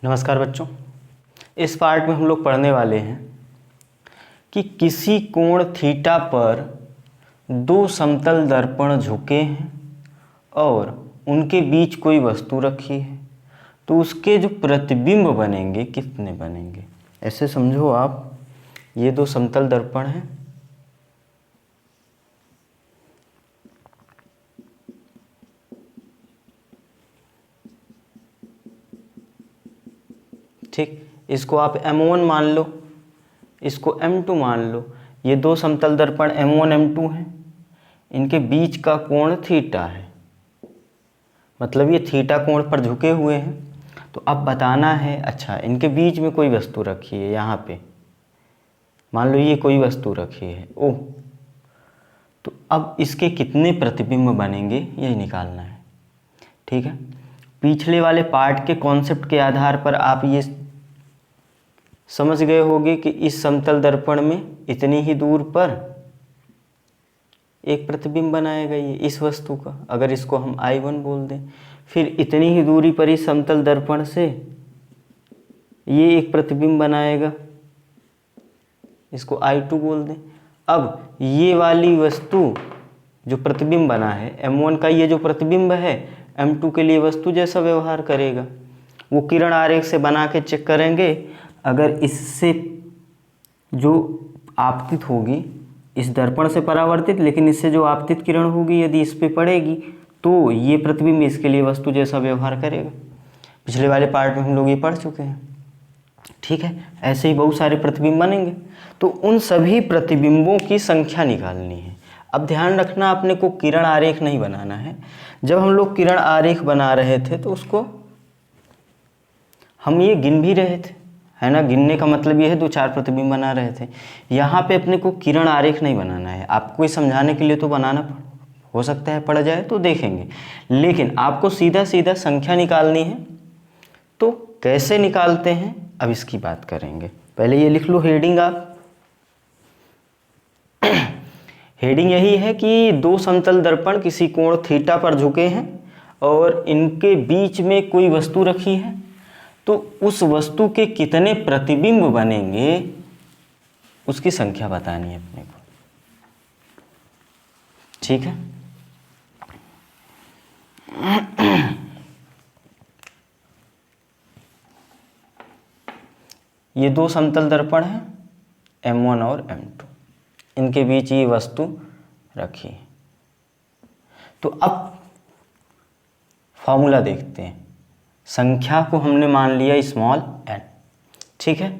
नमस्कार बच्चों। इस पार्ट में हम लोग पढ़ने वाले हैं कि किसी कोण थीटा पर दो समतल दर्पण झुके हैं और उनके बीच कोई वस्तु रखी है, तो उसके जो प्रतिबिंब बनेंगे कितने बनेंगे। ऐसे समझो आप, ये दो समतल दर्पण हैं, ठीक। इसको आप M1 मान लो, इसको M2 मान लो। ये दो समतल दर्पण M1 M2 हैं, इनके बीच का कोण थीटा है, मतलब ये थीटा कोण पर झुके हुए हैं। तो अब बताना है, अच्छा इनके बीच में कोई वस्तु रखी है, यहाँ पे मान लो ये कोई वस्तु रखी है ओ, तो अब इसके कितने प्रतिबिंब बनेंगे यही निकालना है, ठीक है। पिछले वाले पार्ट के कॉन्सेप्ट के आधार पर आप ये समझ गए होंगे कि इस समतल दर्पण में इतनी ही दूर पर एक प्रतिबिंब बनाएगा ये इस वस्तु का, अगर इसको हम I1 बोल दें। फिर इतनी ही दूरी पर इस समतल दर्पण से ये एक प्रतिबिंब बनाएगा, इसको I2 बोल दें। अब ये वाली वस्तु जो प्रतिबिंब बना है M1 का, ये जो प्रतिबिंब है M2 के लिए वस्तु जैसा व्यवहार करेगा। वो किरण आरेख से बना के चेक करेंगे, अगर इससे जो आपतित होगी इस दर्पण से परावर्तित, लेकिन इससे जो आपतित किरण होगी यदि इस पे पड़ेगी तो ये प्रतिबिंब इसके लिए वस्तु जैसा व्यवहार करेगा। पिछले वाले पार्ट में हम लोग ये पढ़ चुके हैं, ठीक है। ऐसे ही बहुत सारे प्रतिबिंब बनेंगे, तो उन सभी प्रतिबिंबों की संख्या निकालनी है। अब ध्यान रखना, अपने को किरण आरेख नहीं बनाना है। जब हम लोग किरण आरेख बना रहे थे तो उसको हम ये गिन भी रहे थे, है ना। गिनने का मतलब ये है दो चार प्रतिबिंब बना रहे थे। यहाँ पे अपने को किरण आरेख नहीं बनाना है। आपको ये समझाने के लिए तो बनाना हो सकता है पड़ जाए तो देखेंगे, लेकिन आपको सीधा सीधा संख्या निकालनी है। तो कैसे निकालते हैं अब इसकी बात करेंगे। पहले ये लिख लो हेडिंग आप। हेडिंग यही है कि दो समतल दर्पण किसी कोण थीटा पर झुके हैं और इनके बीच में कोई वस्तु रखी है, तो उस वस्तु के कितने प्रतिबिंब बनेंगे उसकी संख्या बतानी है अपने को, ठीक है। ये दो समतल दर्पण हैं M1 और M2, इनके बीच ये वस्तु रखी है। तो अब फॉर्मूला देखते हैं। संख्या को हमने मान लिया स्मॉल n, ठीक है।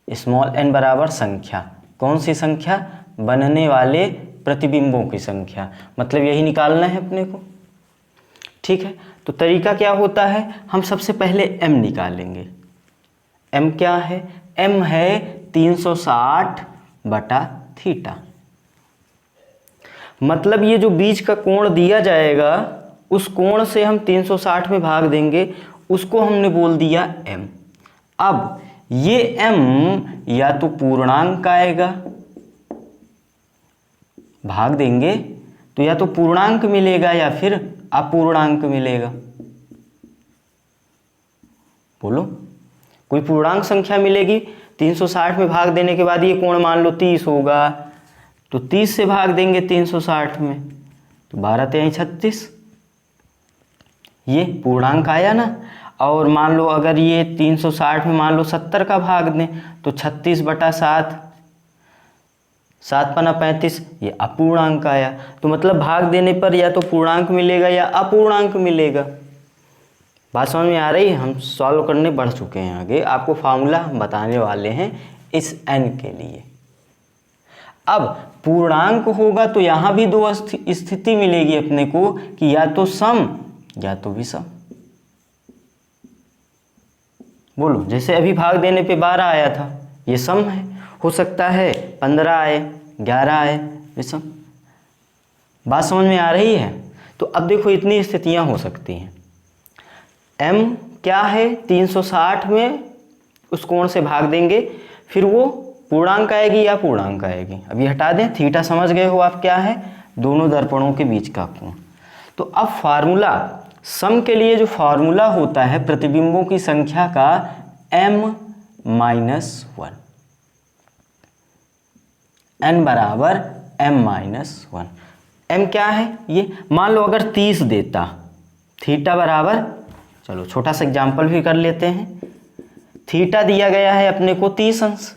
स्मॉल n बराबर संख्या, कौन सी संख्या, बनने वाले प्रतिबिंबों की संख्या, मतलब यही निकालना है अपने को, ठीक है। तो तरीका क्या होता है, हम सबसे पहले m निकालेंगे। m क्या है, m है 360 बटा थीटा। मतलब ये जो बीच का कोण दिया जाएगा उस कोण से हम 360 में भाग देंगे, उसको हमने बोल दिया m। अब ये m या तो पूर्णांक आएगा, भाग देंगे तो या तो पूर्णांक मिलेगा या फिर अपूर्णांक मिलेगा। बोलो, कोई पूर्णांक संख्या मिलेगी। 360 में भाग देने के बाद ये कोण मान लो 30 होगा, तो 30 से भाग देंगे 360 में, तो 12 3 36, ये पूर्णांक आया ना। और मान लो अगर ये 360 में मान लो 70 का भाग दें तो 36 बटा 7, 7 पना 35, ये अपूर्णांक आया। तो मतलब भाग देने पर या तो पूर्णांक मिलेगा या अपूर्णांक मिलेगा। बात समझ में आ रही है। हम सॉल्व करने बढ़ चुके हैं आगे, आपको फार्मूला हम बताने वाले हैं इस n के लिए। अब पूर्णांक होगा तो यहाँ भी दो स्थिति मिलेगी अपने को कि या तो सम या तो विषम। बोलो, जैसे अभी भाग देने पे 12 आया था, ये सम है, हो सकता है 15 आए, 11 आए, विषम। बात समझ में आ रही है। तो अब देखो इतनी स्थितियां हो सकती हैं। m क्या है, 360 में उस कोण से भाग देंगे, फिर वो पूर्णांक आएगी या पूर्णांक आएगी। अभी हटा दें, थीटा समझ गए हो आप क्या है, दोनों दर्पणों के बीच का कोण। तो अब फार्मूला सम के लिए जो फॉर्मूला होता है प्रतिबिंबों की संख्या का m-1, n बराबर m-1। m क्या है ये, मान लो अगर 30 देता, थीटा बराबर, चलो छोटा सा एग्जाम्पल भी कर लेते हैं। थीटा दिया गया है अपने को 30 अंश,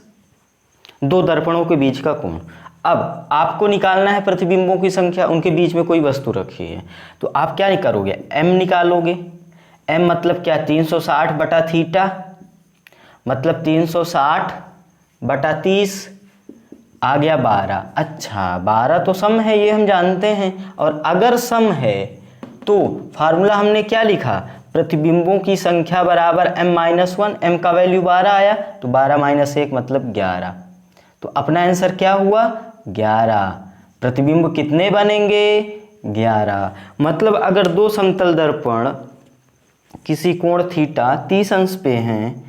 दो दर्पणों के बीच का कोण। अब आपको निकालना है प्रतिबिंबों की संख्या, उनके बीच में कोई वस्तु रखी है, तो आप क्या करोगे, m निकालोगे। m मतलब क्या, 360 बटा थीटा, मतलब 360 बटा 30 आ गया 12। अच्छा 12 तो सम है, ये हम जानते हैं। और अगर सम है तो फार्मूला हमने क्या लिखा, प्रतिबिंबों की संख्या बराबर m-1, m का वैल्यू 12 आया, तो 12 - 1 मतलब 11। तो अपना आंसर क्या हुआ, 11। प्रतिबिंब कितने बनेंगे, 11। मतलब अगर दो समतल दर्पण किसी कोण थीटा 30 अंश पे हैं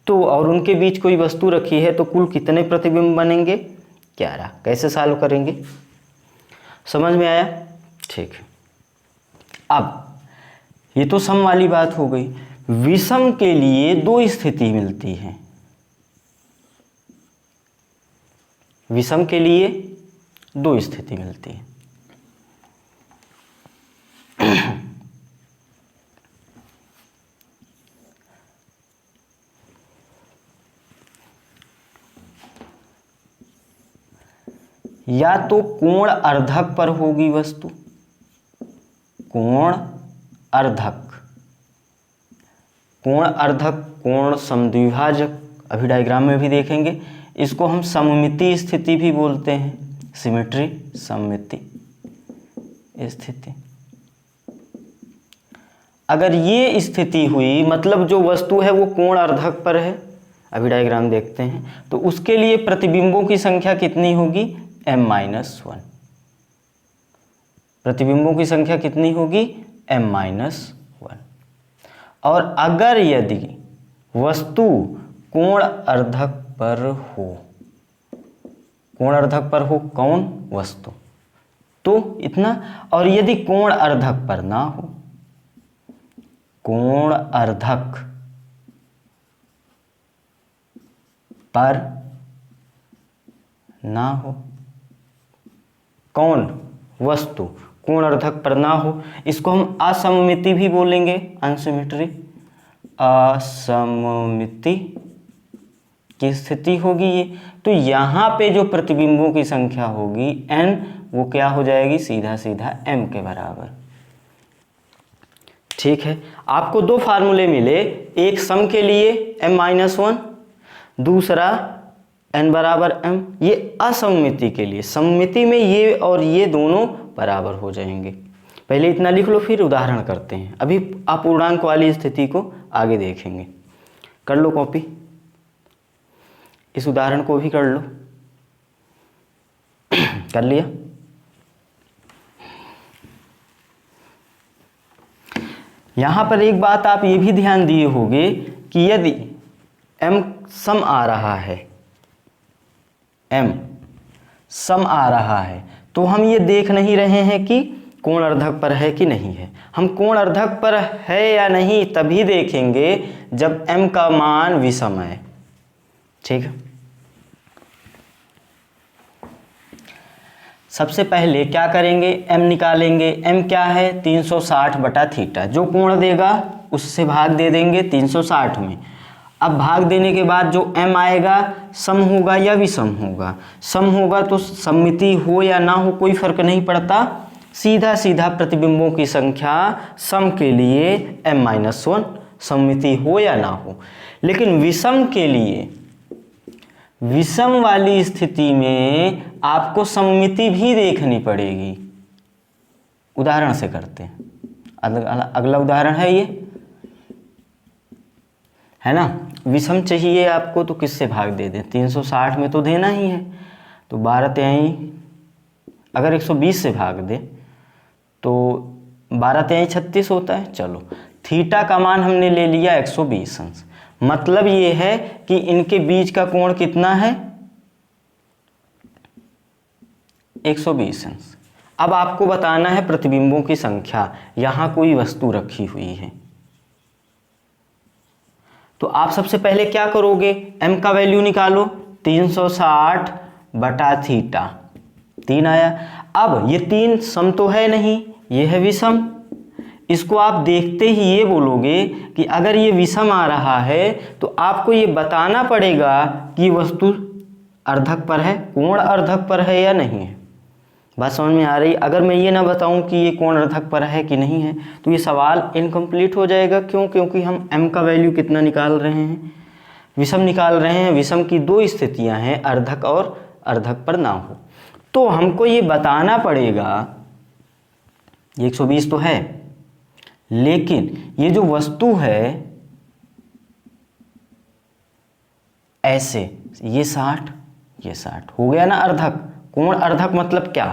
तो, और उनके बीच कोई वस्तु रखी है, तो कुल कितने प्रतिबिंब बनेंगे, 11। कैसे सॉल्व करेंगे, समझ में आया, ठीक है। अब ये तो सम वाली बात हो गई। विषम के लिए दो स्थिति मिलती है। विषम के लिए दो स्थिति मिलती है। या तो कोण अर्धक पर होगी वस्तु, कोण अर्धक, कोण अर्धक, कोण समद्विभाजक, अभी डायग्राम में भी देखेंगे। इसको हम सममिति स्थिति भी बोलते हैं, सिमेट्री, सममिति स्थिति। अगर ये स्थिति हुई, मतलब जो वस्तु है वो कोण अर्धक पर है, अभी डायग्राम देखते हैं, तो उसके लिए प्रतिबिंबों की संख्या कितनी होगी, m-1। प्रतिबिंबों की संख्या कितनी होगी, m-1। और अगर यदि वस्तु कोण अर्धक पर हो, कोण अर्धक पर हो कौन, वस्तु, तो इतना। और यदि कोण अर्धक पर ना हो, कोण अर्धक पर ना हो, कौन, वस्तु कोण अर्धक पर ना हो, इसको हम असममिति भी बोलेंगे, अनसिमेट्री, असममिति की स्थिति होगी ये। तो यहाँ पे जो प्रतिबिंबों की संख्या होगी n, वो क्या हो जाएगी, सीधा सीधा m के बराबर। ठीक है, आपको दो फार्मूले मिले, एक सम के लिए m-1, दूसरा n बराबर m। ये असममिति के लिए, सममिति में ये और ये दोनों बराबर हो जाएंगे। पहले इतना लिख लो, फिर उदाहरण करते हैं। अभी अपूर्णांक वाली स्थिति को आगे देखेंगे। कर लो कॉपी, इस उदाहरण को भी कर लो। कर लिया। यहां पर एक बात आप ये भी ध्यान दिए होंगे कि यदि m सम आ रहा है, m सम आ रहा है, तो हम ये देख नहीं रहे हैं कि कोण अर्धक पर है कि नहीं है। हम कोण अर्धक पर है या नहीं तभी देखेंगे जब m का मान विषम है। ठीक है, सबसे पहले क्या करेंगे, m निकालेंगे। m क्या है, 360 बटा थीटा, जो कोण देगा उससे भाग दे देंगे 360 में। अब भाग देने के बाद जो m आएगा सम होगा या विषम होगा। सम होगा तो सममिति हो या ना हो कोई फर्क नहीं पड़ता, सीधा सीधा प्रतिबिंबों की संख्या सम के लिए m-1, सममिति हो या ना हो। लेकिन विषम के लिए, विषम वाली स्थिति में आपको सममिति भी देखनी पड़ेगी। उदाहरण से करते हैं, अगला उदाहरण है ये, है ना। विषम चाहिए आपको तो किससे भाग दे दें, 360 में तो देना ही है, तो 12 तिहाई, अगर 120 से भाग दे तो 12 तिहाई 36 होता है। चलो, थीटा का मान हमने ले लिया 120 अंश, मतलब ये है कि इनके बीच का कोण कितना है, 120 अंश। अब आपको बताना है प्रतिबिंबों की संख्या। यहाँ कोई वस्तु रखी हुई है, तो आप सबसे पहले क्या करोगे, m का वैल्यू निकालो, 360 बटा थीटा, 3 आया। अब ये 3 सम तो है नहीं, ये है विषम। इसको आप देखते ही ये बोलोगे कि अगर ये विषम आ रहा है तो आपको ये बताना पड़ेगा कि वस्तु अर्धक पर है, कोण अर्धक पर है या नहीं है। बात समझ में आ रही? अगर मैं ये ना बताऊं कि ये कोण अर्धक पर है कि नहीं है तो ये सवाल इनकम्प्लीट हो जाएगा। क्यों? क्योंकि हम m का वैल्यू कितना निकाल रहे हैं, विषम निकाल रहे हैं। विषम की 2 स्थितियां हैं, अर्धक और अर्धक पर ना हो। तो हमको ये बताना पड़ेगा, ये 120 तो है, लेकिन ये जो वस्तु है ऐसे, ये 60, ये 60 हो गया ना अर्धक। कोण अर्धक मतलब क्या,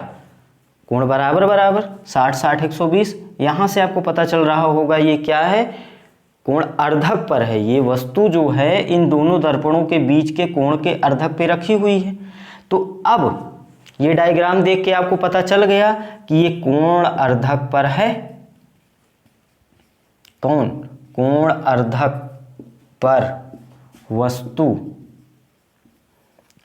कोण बराबर बराबर 60 60 120। यहां से आपको पता चल रहा होगा ये क्या है, कोण अर्धक पर है। ये वस्तु जो है इन दोनों दर्पणों के बीच के कोण के अर्धक पे रखी हुई है। तो अब ये डायग्राम देख के आपको पता चल गया कि ये कोण अर्धक पर है। कौन? कोण अर्धक पर वस्तु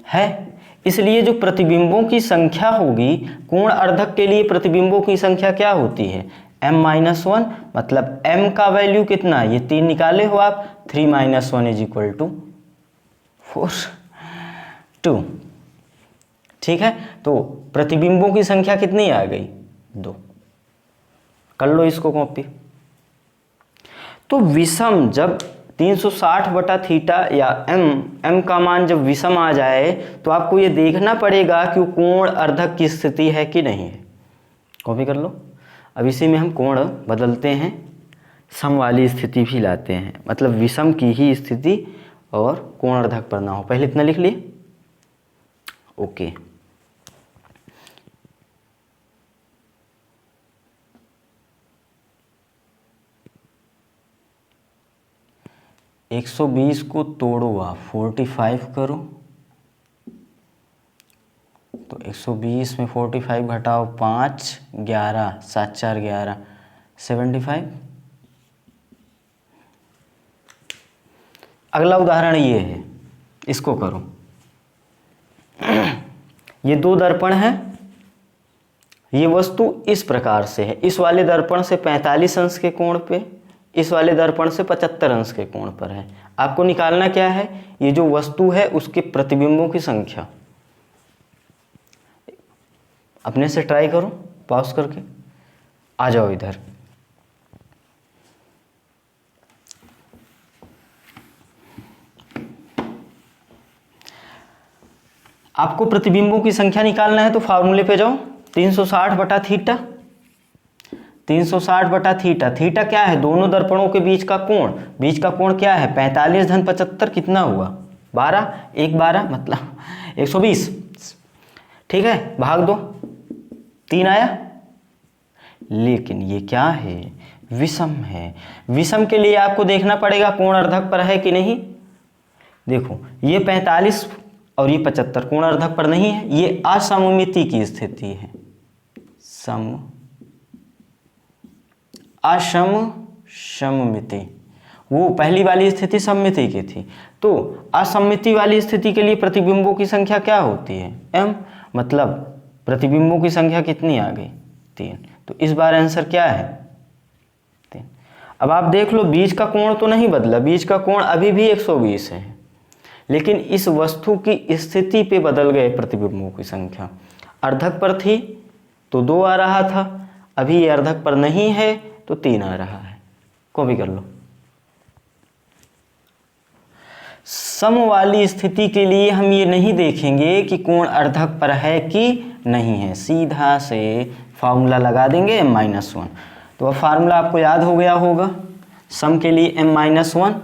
है। इसलिए जो प्रतिबिंबों की संख्या होगी, कोण अर्धक के लिए प्रतिबिंबों की संख्या क्या होती है, m-1। मतलब m का वैल्यू कितना, ये 3 निकाले हो आप, 3 - 1 = 4, 2। ठीक है, तो प्रतिबिंबों की संख्या कितनी आ गई, 2। कर लो इसको कॉपी। तो विषम जब 360 बटा थीटा या m का मान जब विषम आ जाए तो आपको ये देखना पड़ेगा कि कोण अर्धक की स्थिति है कि नहीं है। कॉपी कर लो। अब इसी में हम कोण बदलते हैं, सम वाली स्थिति भी लाते हैं, मतलब विषम की ही स्थिति और कोण अर्धक पर ना हो। पहले इतना लिख लिए, ओके। एक 120 को तोड़ो आप, 45 करो, तो 120 में 45 घटाओ 5, 11, 7 4 11, 75। अगला उदाहरण ये है, इसको करो। ये 2 दर्पण हैं, ये वस्तु इस प्रकार से है। इस वाले दर्पण से 45 अंश के कोण पे, इस वाले दर्पण से 75 अंश के कोण पर है। आपको निकालना क्या है, ये जो वस्तु है उसके प्रतिबिंबों की संख्या। अपने से ट्राई करो, पॉज करके आ जाओ इधर। आपको प्रतिबिंबों की संख्या निकालना है तो फार्मूले पे जाओ, 360 बटा थीटा। 360 बटा थीटा, थीटा क्या है, दोनों दर्पणों के बीच का कोण। बीच का कोण क्या है, 45 - 75 कितना हुआ, 12, 1 12 मतलब 120। ठीक है, भाग दो, 3 आया। लेकिन ये क्या है, विषम है। विषम के लिए आपको देखना पड़ेगा कोण अर्धक पर है कि नहीं। देखो ये 45 और ये 75 कोण अर्धक पर नहीं है, ये असममिति की स्थिति है। असममिति, वो पहली वाली स्थिति सममिति की थी। तो असममिति वाली स्थिति के लिए प्रतिबिंबों की संख्या क्या होती है, m। मतलब प्रतिबिंबों की संख्या कितनी आ गई, 3। तो इस बार आंसर क्या है, 3। अब आप देख लो, बीच का कोण तो नहीं बदला, बीच का कोण अभी भी 120 है, लेकिन इस वस्तु की स्थिति पे बदल गए प्रतिबिंबों की संख्या। अर्धक पर थी तो 2 आ रहा था, अभी ये अर्धक पर नहीं है तो 3 आ रहा है। कॉपी कर लो। सम वाली स्थिति के लिए हम ये नहीं देखेंगे कि कोण अर्धक पर है कि नहीं है, सीधा से फार्मूला लगा देंगे m-1। तो अब फार्मूला आपको याद हो गया होगा, सम के लिए m-1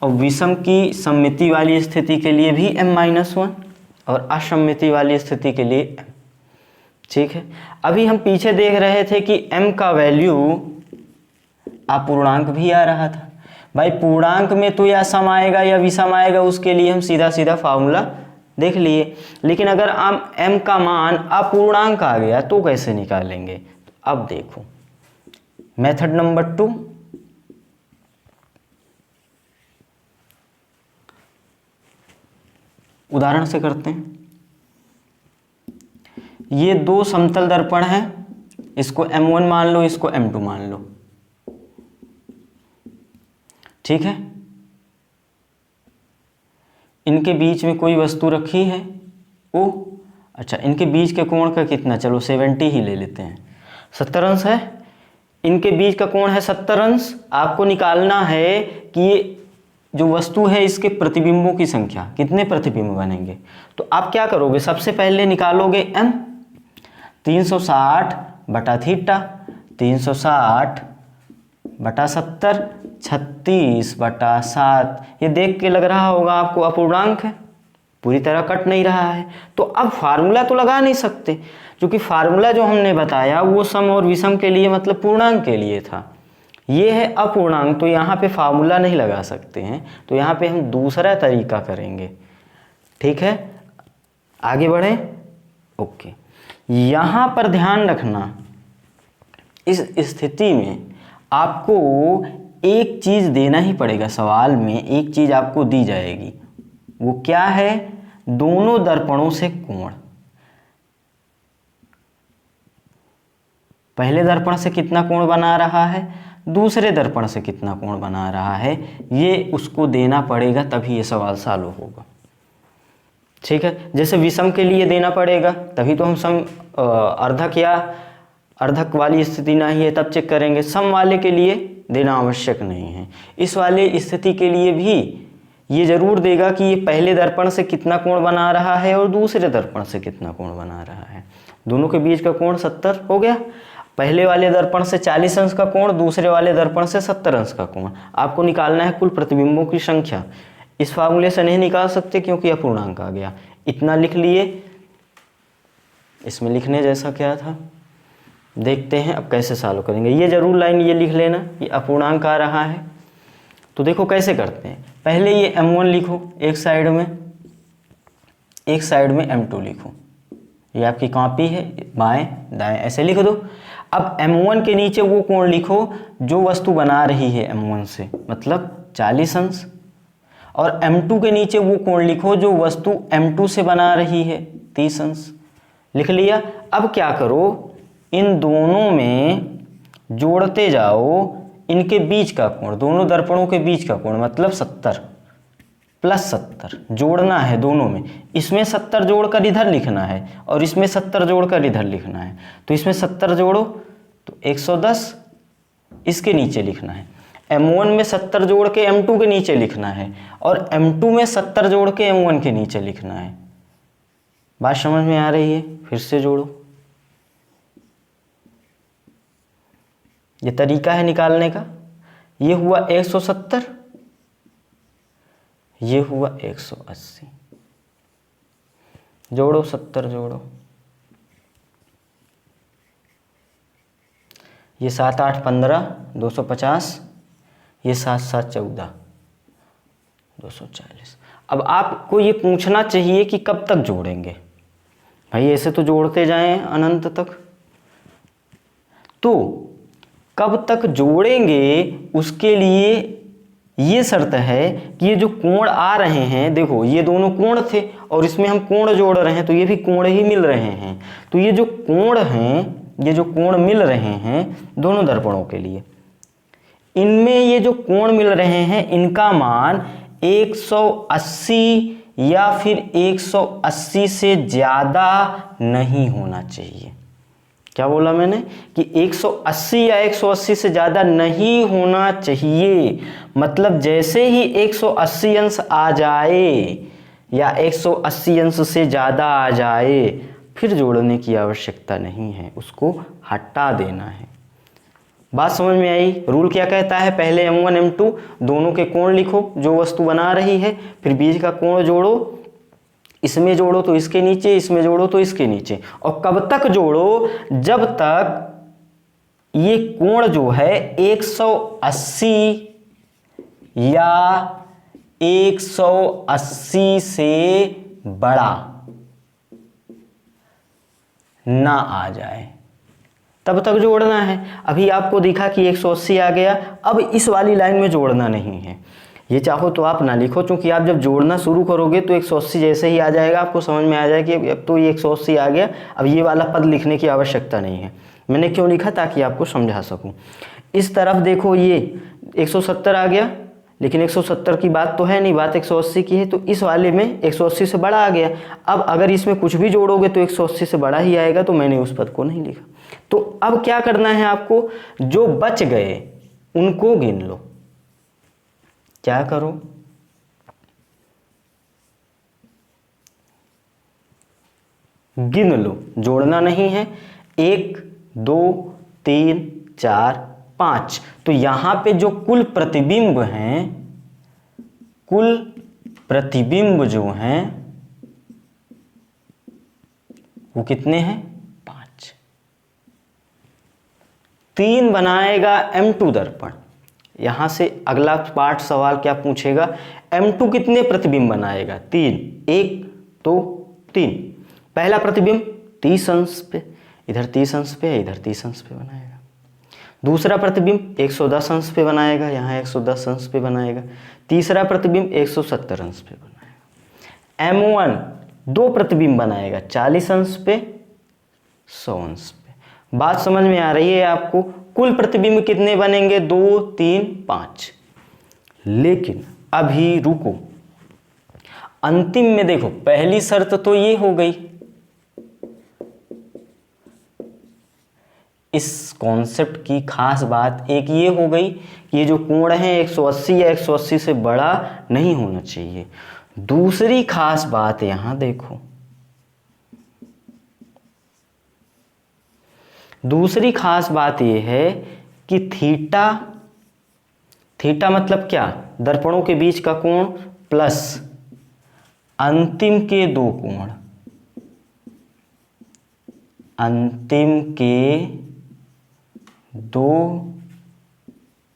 और विषम की सममिति वाली स्थिति के लिए भी m-1 और असममिति वाली स्थिति के लिए m। ठीक है, अभी हम पीछे देख रहे थे कि m का वैल्यू अपूर्णांक भी आ रहा था। भाई पूर्णांक में तो या सम आएगा या विषम आएगा, उसके लिए हम सीधा सीधा फार्मूला देख लिए। लेकिन अगर m का मान अपूर्णांक आ गया तो कैसे निकालेंगे? तो अब देखो मेथड नंबर 2, उदाहरण से करते हैं। ये दो समतल दर्पण हैं, इसको m1 मान लो, इसको m2 मान लो, ठीक है। इनके बीच में कोई वस्तु रखी है O। अच्छा, इनके बीच के कोण का कितना, चलो 70 ही ले लेते हैं, 70 अंश है। इनके बीच का कोण है 70 अंश। आपको निकालना है कि ये जो वस्तु है इसके प्रतिबिंबों की संख्या, कितने प्रतिबिंब बनेंगे। तो आप क्या करोगे, सबसे पहले निकालोगे m, 360 बटा थीटा, 360 बटा 70, 36 बटा 7। ये देख के लग रहा होगा आपको अपूर्णांक है, पूरी तरह कट नहीं रहा है। तो अब फार्मूला तो लगा नहीं सकते, क्योंकि फार्मूला जो हमने बताया वो सम और विषम के लिए, मतलब पूर्णांक के लिए था। ये है अपूर्णांक, तो यहाँ पे फार्मूला नहीं लगा सकते हैं। तो यहाँ पे हम दूसरा तरीका करेंगे, ठीक है। आगे बढ़े, ओके। यहाँ पर ध्यान रखना, इस स्थिति में आपको एक चीज देना ही पड़ेगा। सवाल में एक चीज आपको दी जाएगी, वो क्या है, दोनों दर्पणों से कोण। पहले दर्पण से कितना कोण बना रहा है, दूसरे दर्पण से कितना कोण बना रहा है, ये उसको देना पड़ेगा, तभी ये सवाल सॉल्व होगा, ठीक है। जैसे विषम के लिए देना पड़ेगा, तभी तो हम सम अर्धक या अर्धक वाली स्थिति नहीं है तब चेक करेंगे। सम वाले के लिए देना आवश्यक नहीं है। इस वाले स्थिति के लिए भी ये जरूर देगा कि ये पहले दर्पण से कितना कोण बना रहा है और दूसरे दर्पण से कितना कोण बना रहा है। दोनों के बीच का कोण 70 हो गया। पहले वाले दर्पण से 40 अंश का कोण, दूसरे वाले दर्पण से 70 अंश का कोण। आपको निकालना है कुल प्रतिबिंबों की संख्या। इस फार्मूले से नहीं निकाल सकते क्योंकि अपूर्णांक आ गया। इतना लिख लिए। इसमें लिखने जैसा क्या था, देखते हैं अब कैसे सॉल्व करेंगे। ये जरूर लाइन ये लिख लेना, ये अपूर्णांक आ रहा है। तो देखो कैसे करते हैं। पहले ये m1 लिखो एक साइड में, एक साइड में m2 लिखो। ये आपकी कॉपी है, बाएं दाएं ऐसे लिख दो। अब m1 के नीचे वो कोण लिखो जो वस्तु बना रही है m1 से, मतलब 40 अंश। और m2 के नीचे वो कोण लिखो जो वस्तु m2 से बना रही है, 30 अंश। लिख लिया। अब क्या करो, इन दोनों में जोड़ते जाओ इनके बीच का कोण, दोनों दर्पणों के बीच का कोण, मतलब 70 प्लस 70 जोड़ना है दोनों में। इसमें 70 जोड़कर इधर लिखना है और इसमें 70 जोड़कर इधर लिखना है। तो इसमें 70 जोड़ो तो 110, इसके नीचे लिखना है। m1 में 70 जोड़ के m2 के नीचे लिखना है और m2 में 70 जोड़ के m1 के नीचे लिखना है। बात समझ में आ रही है? फिर से जोड़ो। ये तरीका है निकालने का। ये हुआ 170, ये हुआ 180। जोड़ो, 70 जोड़ो। ये 7 8 15 250, ये 7 7 14 240। अब आपको ये पूछना चाहिए कि कब तक जोड़ेंगे। भाई ऐसे तो जोड़ते जाएं अनंत तक। तो कब तक जोड़ेंगे उसके लिए ये शर्त है कि ये जो कोण आ रहे हैं, देखो ये दोनों कोण थे और इसमें हम कोण जोड़ रहे हैं तो ये भी कोण ही मिल रहे हैं। तो ये जो कोण हैं, ये जो कोण मिल रहे हैं दोनों दर्पणों के लिए, इनमें ये जो कोण मिल रहे हैं इनका मान 180 या फिर 180 से ज़्यादा नहीं होना चाहिए। क्या बोला मैंने कि 180 या 180 से ज़्यादा नहीं होना चाहिए। मतलब जैसे ही 180 अंश आ जाए या 180 अंश से ज़्यादा आ जाए फिर जोड़ने की आवश्यकता नहीं है, उसको हटा देना है। बात समझ में आई? रूल क्या कहता है, पहले m1 m2 दोनों के कोण लिखो जो वस्तु बना रही है, फिर बीच का कोण जोड़ो, इसमें जोड़ो तो इसके नीचे, इसमें जोड़ो तो इसके नीचे। और कब तक जोड़ो, जब तक ये कोण जो है 180 या 180 से बड़ा ना आ जाए तब तक जोड़ना है। अभी आपको दिखा कि 180 आ गया, अब इस वाली लाइन में जोड़ना नहीं है। ये चाहो तो आप ना लिखो, क्योंकि आप जब जोड़ना शुरू करोगे तो 180 जैसे ही आ जाएगा, आपको समझ में आ जाएगा कि अब तो ये 180 आ गया, अब ये वाला पद लिखने की आवश्यकता नहीं है। मैंने क्यों लिखा? ताकि आपको समझा सकूं। इस तरफ देखो ये 170 आ गया, लेकिन 170 की बात तो है नहीं, बात 180 की है, तो इस वाले में 180 से बड़ा आ गया। अब अगर इसमें कुछ भी जोड़ोगे तो 180 से बड़ा ही आएगा, तो मैंने उस पद को नहीं लिखा। तो अब क्या करना है आपको? जो बच गए उनको गिन लो। क्या करो? गिन लो, जोड़ना नहीं है। 1 2 3 4 5। तो यहां पे जो कुल प्रतिबिंब हैं, कुल प्रतिबिंब जो हैं वो कितने हैं? 5। 3 बनाएगा M2 दर्पण। यहां से अगला पार्ट सवाल क्या पूछेगा? M2 कितने प्रतिबिंब बनाएगा? 3। 1 2 3। पहला प्रतिबिंब 30 अंश पे, इधर 30 अंश पे, इधर 30 अंश पे बनाएगा। दूसरा प्रतिबिंब 110 अंश पे बनाएगा, यहाँ 110 अंश पे बनाएगा। तीसरा प्रतिबिंब 170 अंश पे बनाएगा। M1 दो प्रतिबिंब बनाएगा, 40 अंश पे, 100 अंश पे। बात समझ में आ रही है आपको? कुल प्रतिबिंब कितने बनेंगे? 2 3 5। लेकिन अभी रुको, अंतिम में देखो, पहली शर्त तो ये हो गई। इस कॉन्सेप्ट की खास बात एक ये हो गई कि ये जो कोण है 180 या 180 से बड़ा नहीं होना चाहिए। दूसरी खास बात यहां देखो, दूसरी खास बात यह है कि थीटा, थीटा मतलब क्या? दर्पणों के बीच का कोण प्लस अंतिम के दो कोण, अंतिम के दो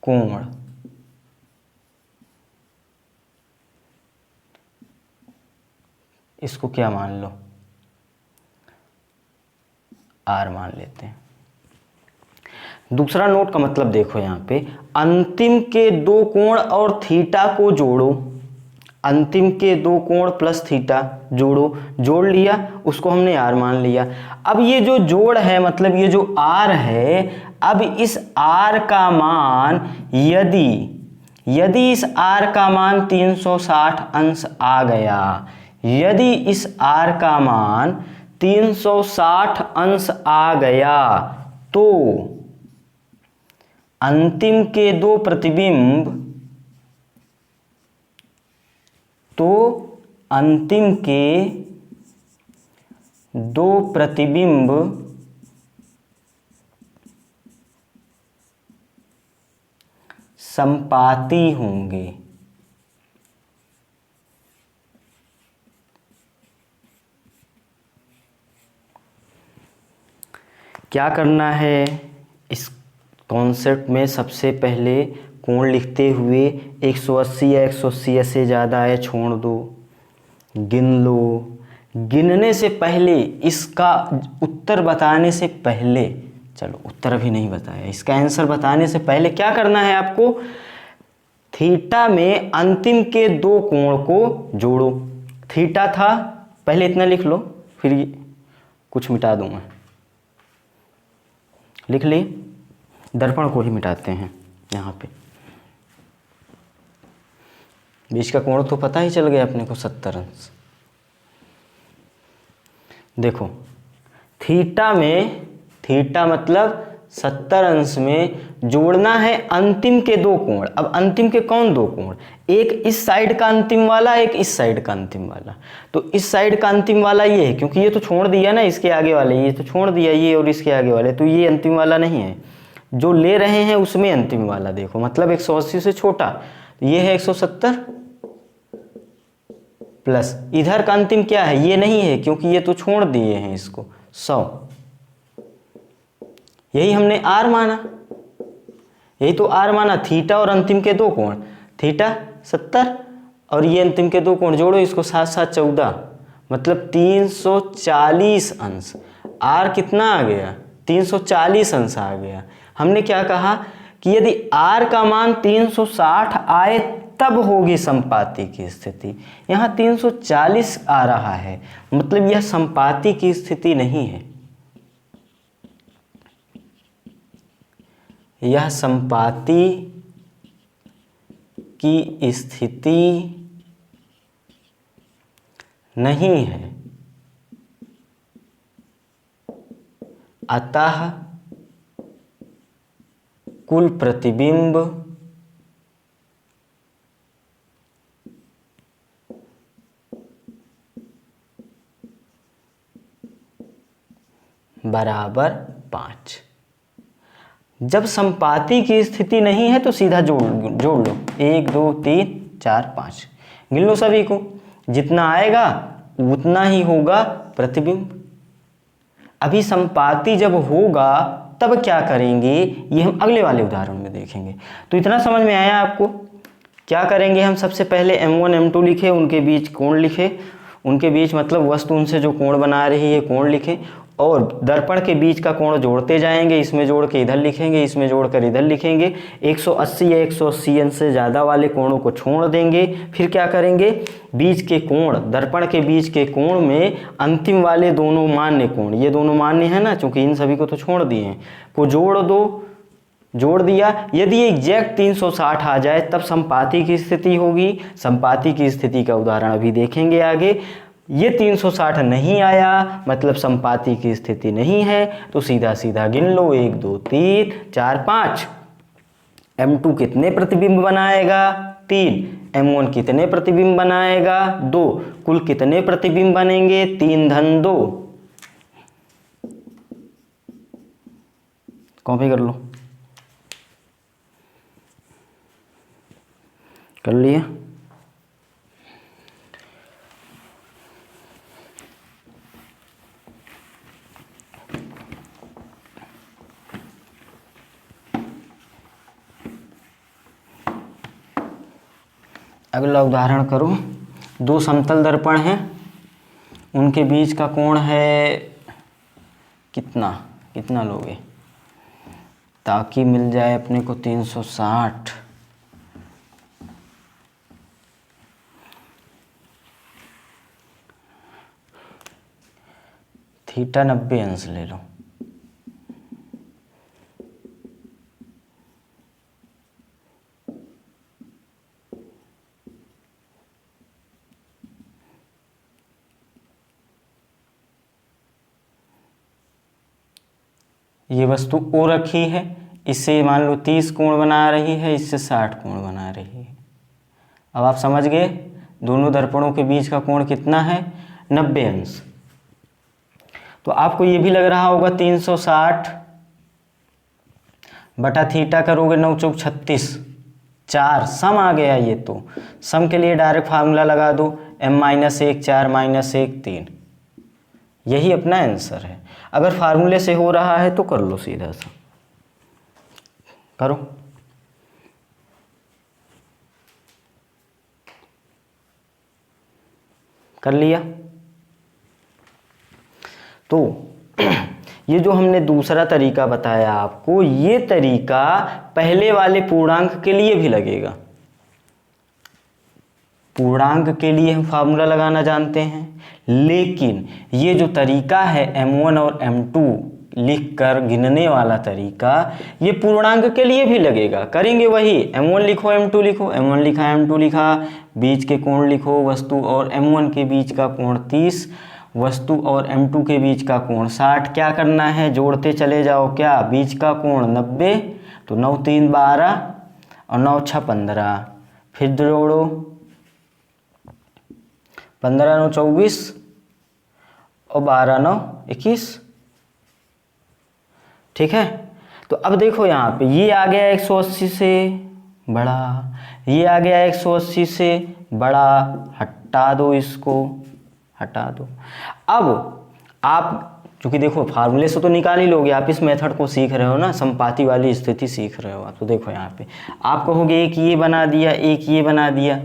कोण, इसको क्या मान लो? आर मान लेते हैं। दूसरा नोट का मतलब देखो, यहां पे अंतिम के दो कोण और थीटा को जोड़ो। अंतिम के दो कोण प्लस थीटा जोड़ो, जोड़ लिया, उसको हमने आर मान लिया। अब ये जो जोड़ है, मतलब ये जो आर है, अब इस आर का मान यदि इस आर का मान 360 अंश आ गया, यदि इस आर का मान 360 अंश आ गया, तो अंतिम के दो प्रतिबिंब, तो अंतिम के दो प्रतिबिंब समपाती होंगे। क्या करना है इस कॉन्सेप्ट में? सबसे पहले कोण लिखते हुए 180 या 180 से ज़्यादा है छोड़ दो, गिन लो। गिनने से पहले, इसका उत्तर बताने से पहले, चलो उत्तर अभी नहीं बताया, इसका आंसर बताने से पहले क्या करना है आपको? थीटा में अंतिम के दो कोण को जोड़ो। थीटा था, पहले इतना लिख लो, फिर कुछ मिटा दूंगा। लिख लिए, दर्पण को ही मिटाते हैं। यहाँ पे बीच का कोण तो पता ही चल गया अपने को, 70 अंश। देखो थीटा में, थीटा मतलब 70 अंश में जोड़ना है अंतिम के दो कोण। अब अंतिम के कौन दो कोण? एक इस साइड का अंतिम वाला, एक इस साइड का अंतिम वाला। तो इस साइड का अंतिम वाला ये है, क्योंकि ये तो छोड़ दिया ना, इसके आगे वाले ये तो छोड़ दिया, ये और इसके आगे वाले, तो ये अंतिम वाला नहीं है। जो ले रहे हैं उसमें अंतिम वाला देखो, मतलब 180 से छोटा, ये है 170 प्लस इधर का अंतिम क्या है? ये नहीं है, क्योंकि ये तो छोड़ दिए हैं इसको, 100। यही हमने आर माना, यही तो आर माना। थीटा और अंतिम के दो कोण, थीटा 70 और ये अंतिम के दो कोण जोड़ो, इसको 7 7 14 मतलब 340 अंश। r कितना आ गया? 340 अंश आ गया। हमने क्या कहा कि यदि r का मान 360 आए तब होगी संपाती की स्थिति। यहाँ 340 आ रहा है, मतलब यह संपाती की स्थिति नहीं है, यह संपाती की स्थिति नहीं है। अतः कुल प्रतिबिंब बराबर 5। जब संपाती की स्थिति नहीं है तो सीधा जोड़ लो, 1 2 3 4 5 गिन लो सभी को, जितना आएगा उतना ही होगा प्रतिबिंब। अभी संपाती जब होगा तब क्या करेंगे ये हम अगले वाले उदाहरण में देखेंगे। तो इतना समझ में आया आपको? क्या करेंगे हम? सबसे पहले m1 m2 लिखे, उनके बीच कोण लिखे, उनके बीच मतलब वस्तु उनसे जो कोण बना रही है कोण लिखे, और दर्पण के बीच का कोण जोड़ते जाएंगे, इसमें जोड़ के इधर लिखेंगे, इसमें जोड़कर इधर लिखेंगे। 180 या 180 अंश से ज़्यादा वाले कोणों को छोड़ देंगे। फिर क्या करेंगे? बीच के कोण, दर्पण के बीच के कोण में अंतिम वाले दोनों मान्य कोण, ये दोनों मान्य है ना, चूंकि इन सभी को तो छोड़ दिए हैं, को जोड़ दो। जोड़ दिया, यदि एग्जैक्ट 360 आ जाए तब संपाती की स्थिति होगी। संपाती की स्थिति का उदाहरण अभी देखेंगे आगे। ये 360 नहीं आया, मतलब संपाती की स्थिति नहीं है, तो सीधा सीधा गिन लो, 1 2 3 4 5। m2 कितने प्रतिबिंब बनाएगा? 3। m1 कितने प्रतिबिंब बनाएगा? 2। कुल कितने प्रतिबिंब बनेंगे? 3 धन 2। कॉपी कर लो। कर लिया? अगला उदाहरण करो। 2 समतल दर्पण हैं, उनके बीच का कोण है कितना? कितना लोगे ताकि मिल जाए अपने को 360। थीटा 90 अंश ले लो। ये वस्तु O रखी है, इससे मान लो 30 कोण बना रही है, इससे 60 कोण बना रही है। अब आप समझ गए दोनों दर्पणों के बीच का कोण कितना है? 90 अंश। तो आपको ये भी लग रहा होगा 360 बटा थीटा करोगे 9 चौक 36, 4 सम आ गया। ये तो सम के लिए डायरेक्ट फार्मूला लगा दो, m-1 4 -1 3। यही अपना आंसर है। अगर फार्मूले से हो रहा है तो कर लो, सीधा सा करो। कर लिया? तो ये जो हमने दूसरा तरीका बताया आपको, ये तरीका पहले वाले पूर्णांक के लिए भी लगेगा। पूर्णांक के लिए हम फार्मूला लगाना जानते हैं, लेकिन ये जो तरीका है m1 और m2 लिखकर गिनने वाला तरीका, ये पूर्णांक के लिए भी लगेगा। करेंगे वही, m1 लिखो m2 लिखो, m1 लिखा m2 लिखा, बीच के कोण लिखो वस्तु और m1 के बीच का कोण 30, वस्तु और m2 के बीच का कोण 60। क्या करना है? जोड़ते चले जाओ। क्या? बीच का कोण 90, तो 9 3 12 और 9 6 15। फिर जोड़ो, 15 9 24 और 12 9 21। ठीक है? तो अब देखो यहाँ पे ये आ गया 180 से बड़ा, ये आ गया 180 से बड़ा, हटा दो, इसको हटा दो। अब आप चूंकि देखो फार्मूले से तो निकाल ही लोगे, आप इस मेथड को सीख रहे हो ना, संपाती वाली स्थिति सीख रहे हो आप। तो देखो यहाँ पे आप कहोगे एक ये बना दिया, एक ये बना दिया,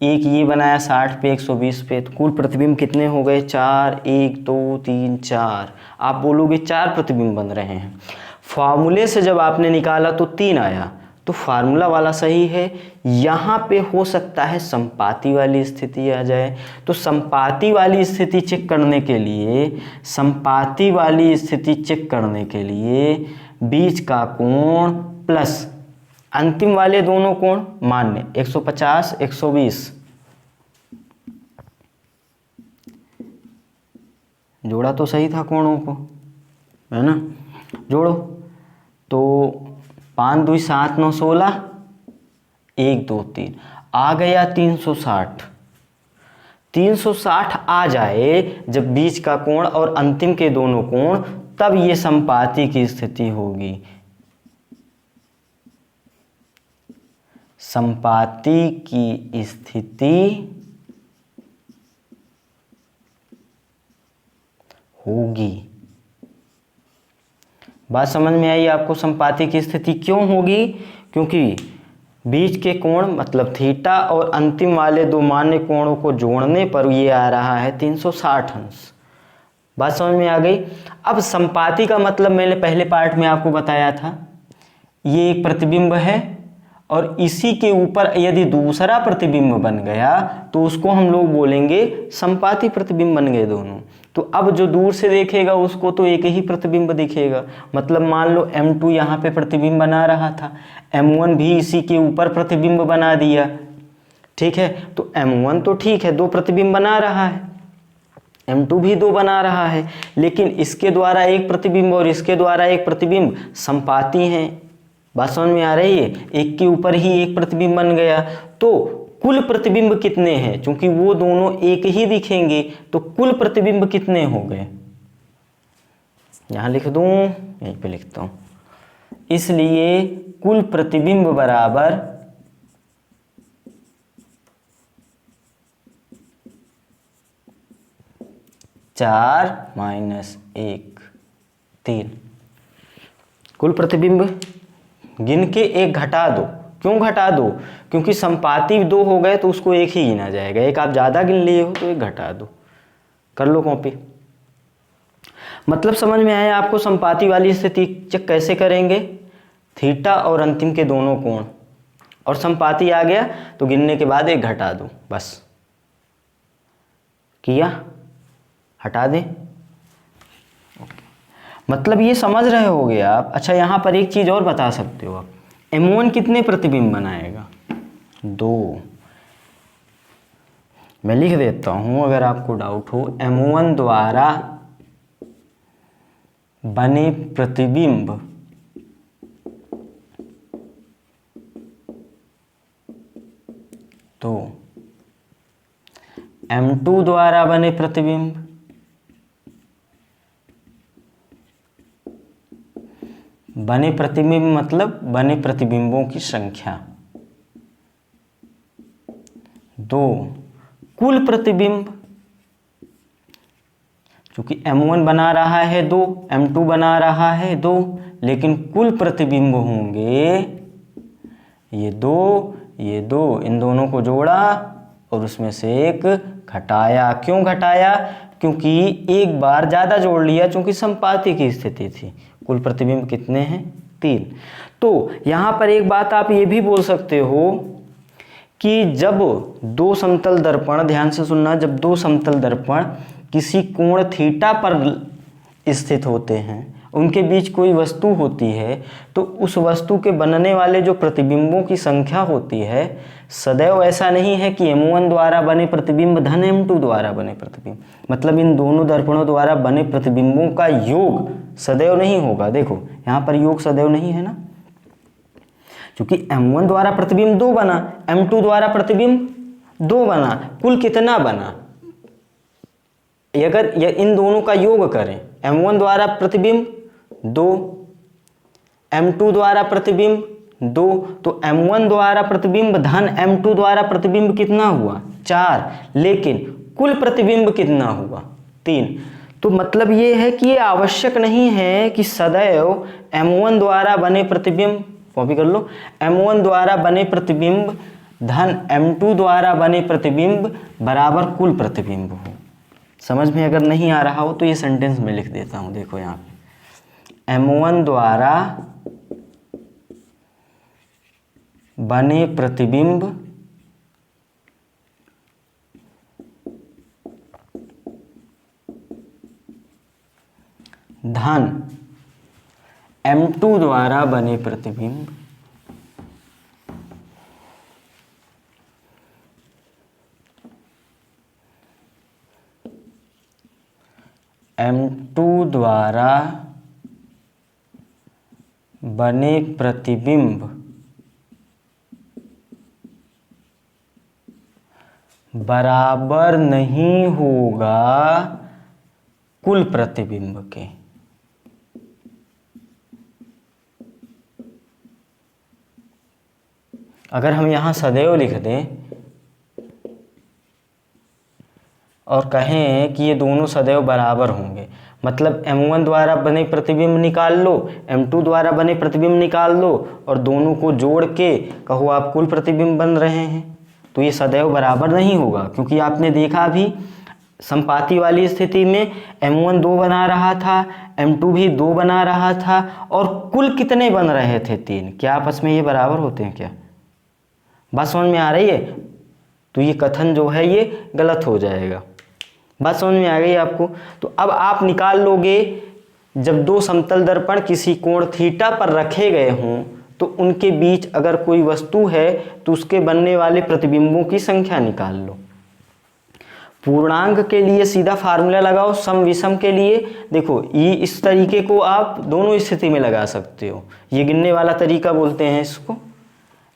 एक ये बनाया 60 पे 120 पे, तो कुल प्रतिबिंब कितने हो गए 4, 1 2 3 4। आप बोलोगे 4 प्रतिबिंब बन रहे हैं, फार्मूले से जब आपने निकाला तो 3 आया, तो फार्मूला वाला सही है। यहाँ पे हो सकता है संपाती वाली स्थिति आ जाए, तो संपाती वाली स्थिति चेक करने के लिए, संपाती वाली स्थिति चेक करने के लिए बीच का कोण प्लस अंतिम वाले दोनों कोण मान्य 150 120 जोड़ा तो सही था कोणों को, है ना, जोड़ो तो 5 2 7 9 16 1 2 3 आ गया 360। 360 आ जाए जब बीच का कोण और अंतिम के दोनों कोण, तब ये संपाती की स्थिति होगी। संपाती की स्थिति होगी। बात समझ में आई आपको? संपाती की स्थिति क्यों होगी? क्योंकि बीच के कोण मतलब थीटा और अंतिम वाले दो मान्य कोणों को जोड़ने पर ये आ रहा है 360 अंश। बात समझ में आ गई? अब संपाती का मतलब मैंने पहले पार्ट में आपको बताया था, ये एक प्रतिबिंब है और इसी के ऊपर यदि दूसरा प्रतिबिंब बन गया तो उसको हम लोग बोलेंगे संपाती प्रतिबिंब बन गए दोनों। तो अब जो दूर से देखेगा उसको तो एक ही प्रतिबिंब दिखेगा। मतलब मान लो M2 यहाँ पे प्रतिबिंब बना रहा था, M1 भी इसी के ऊपर प्रतिबिंब बना दिया, ठीक है। तो M1 तो ठीक है, 2 प्रतिबिंब बना रहा है, M2 भी 2 बना रहा है, लेकिन इसके द्वारा एक प्रतिबिंब और इसके द्वारा एक प्रतिबिंब संपाती हैं। बात समझ में आ रही है? एक के ऊपर ही एक प्रतिबिंब बन गया, तो कुल प्रतिबिंब कितने हैं? क्योंकि वो दोनों एक ही दिखेंगे, तो कुल प्रतिबिंब कितने हो गए? यहां लिख दूं, यहीं पे लिखता हूं। इसलिए कुल प्रतिबिंब बराबर चार माइनस 1 3। कुल प्रतिबिंब गिन के एक घटा दो। क्यों घटा दो? क्योंकि संपाती 2 हो गए तो उसको एक ही गिना जाएगा, एक आप ज़्यादा गिन लिए हो तो एक घटा दो। कर लो कॉपी। मतलब समझ में आया आपको? संपाती वाली स्थिति चेक कैसे करेंगे? थीटा और अंतिम के दोनों कोण, और संपाती आ गया तो गिनने के बाद एक घटा दो, बस। किया? हटा दें। मतलब ये समझ रहे होगे आप। अच्छा, यहाँ पर एक चीज़ और बता सकते हो आप, M1 कितने प्रतिबिंब बनाएगा? 2। मैं लिख देता हूँ अगर आपको डाउट हो। M1 द्वारा बने प्रतिबिंब तो M2 द्वारा बने प्रतिबिंब बने प्रतिबिंब मतलब बने प्रतिबिंबों की संख्या 2 कुल प्रतिबिंब, क्योंकि M1 बना रहा है 2, M2 बना रहा है 2, लेकिन कुल प्रतिबिंब होंगे ये 2, इन दोनों को जोड़ा और उसमें से एक घटाया। क्यों घटाया? क्योंकि एक बार ज़्यादा जोड़ लिया, क्योंकि संपाती की स्थिति थी। कुल प्रतिबिंब कितने हैं? 3। तो यहाँ पर एक बात आप ये भी बोल सकते हो कि जब 2 समतल दर्पण, ध्यान से सुनना, जब 2 समतल दर्पण किसी कोण थीटा पर स्थित होते हैं, उनके बीच कोई वस्तु होती है, तो उस वस्तु के बनने वाले जो प्रतिबिंबों की संख्या होती है, सदैव ऐसा नहीं है कि M1 द्वारा बने प्रतिबिंब धन M2 द्वारा बने प्रतिबिंब। मतलब इन दोनों दर्पणों द्वारा बने प्रतिबिंबों का योग सदैव नहीं होगा। देखो यहाँ पर योग सदैव नहीं है ना, क्योंकि M1 द्वारा प्रतिबिंब 2 बना, M2 द्वारा प्रतिबिंब 2 बना, कुल कितना बना? अगर इन दोनों का योग करें, M1 द्वारा प्रतिबिंब 2, M2 द्वारा प्रतिबिंब 2, तो M1 द्वारा प्रतिबिंब धन M2 द्वारा प्रतिबिंब कितना हुआ? 4, लेकिन कुल प्रतिबिंब कितना हुआ? 3। तो मतलब ये है कि ये आवश्यक नहीं है कि सदैव M1 द्वारा बने प्रतिबिंब, कॉपी कर लो, M1 द्वारा बने प्रतिबिंब धन m2 द्वारा बने प्रतिबिंब बराबर कुल प्रतिबिंब हो। समझ में अगर नहीं आ रहा हो तो ये सेंटेंस में लिख देता हूँ, देखो यहाँ पे m1 द्वारा बने प्रतिबिंब धन m2 द्वारा बने प्रतिबिंब m2 द्वारा बने प्रतिबिंब बराबर नहीं होगा कुल प्रतिबिंब के। अगर हम यहाँ सदैव लिख दें और कहें कि ये दोनों सदैव बराबर होंगे, मतलब m1 द्वारा बने प्रतिबिंब निकाल लो, m2 द्वारा बने प्रतिबिंब निकाल लो और दोनों को जोड़ के कहो आप कुल प्रतिबिंब बन रहे हैं, तो ये सदैव बराबर नहीं होगा। क्योंकि आपने देखा भी संपाती वाली स्थिति में m1 2 बना रहा था, m2 भी 2 बना रहा था और कुल कितने बन रहे थे 3। क्या आपस में ये बराबर होते हैं क्या? बात समझ में आ रही है? तो ये कथन जो है ये गलत हो जाएगा। बात समझ में आ गई आपको? तो अब आप निकाल लोगे, जब दो समतल दर्पण किसी कोण थीटा पर रखे गए हों तो उनके बीच अगर कोई वस्तु है तो उसके बनने वाले प्रतिबिंबों की संख्या निकाल लो। पूर्णांक के लिए सीधा फार्मूला लगाओ, सम विषम के लिए देखो ये इस तरीके को आप दोनों स्थिति में लगा सकते हो। ये गिनने वाला तरीका बोलते हैं इसको,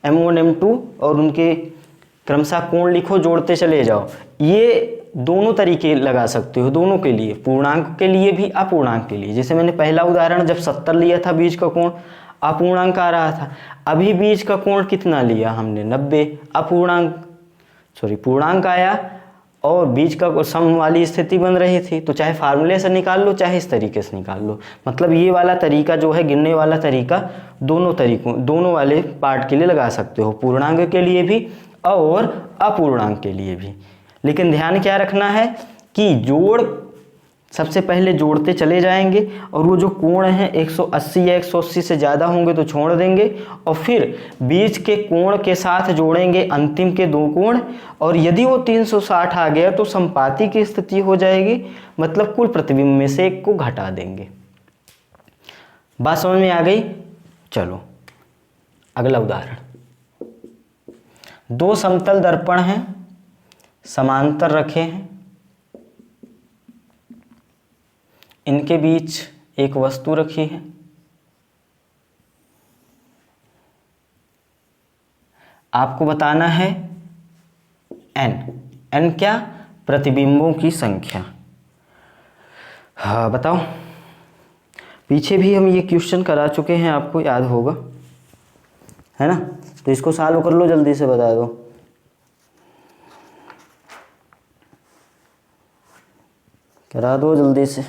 m1 m2 और उनके क्रमशः कोण लिखो, जोड़ते चले जाओ। ये दोनों तरीके लगा सकते हो, दोनों के लिए, पूर्णांक के लिए भी अपूर्णांक के लिए। जैसे मैंने पहला उदाहरण जब 70 लिया था, बीच का कोण अपूर्णांक आ रहा था। अभी बीच का कोण कितना लिया हमने? 90, पूर्णांक आया और बीच का सम वाली स्थिति बन रही थी। तो चाहे फार्मूले से निकाल लो चाहे इस तरीके से निकाल लो। मतलब ये वाला तरीका जो है गिनने वाला तरीका दोनों वाले पार्ट के लिए लगा सकते हो, पूर्णांक के लिए भी और अपूर्णांक के लिए भी। लेकिन ध्यान क्या रखना है कि जोड़ सबसे पहले जोड़ते चले जाएंगे और वो जो कोण है 180 या 180 से ज़्यादा होंगे तो छोड़ देंगे और फिर बीच के कोण के साथ जोड़ेंगे अंतिम के दो कोण, और यदि वो 360 आ गया तो संपाती की स्थिति हो जाएगी, मतलब कुल प्रतिबिंब में से एक को घटा देंगे। बात समझ में आ गई? चलो अगला उदाहरण। दो समतल दर्पण हैं, समांतर रखे हैं, इनके बीच एक वस्तु रखी है। आपको बताना है n क्या? प्रतिबिंबों की संख्या। हाँ बताओ, पीछे भी हम ये क्वेश्चन करा चुके हैं, आपको याद होगा है ना? तो इसको सॉल्व कर लो, जल्दी से बता दो। करा दो जल्दी से।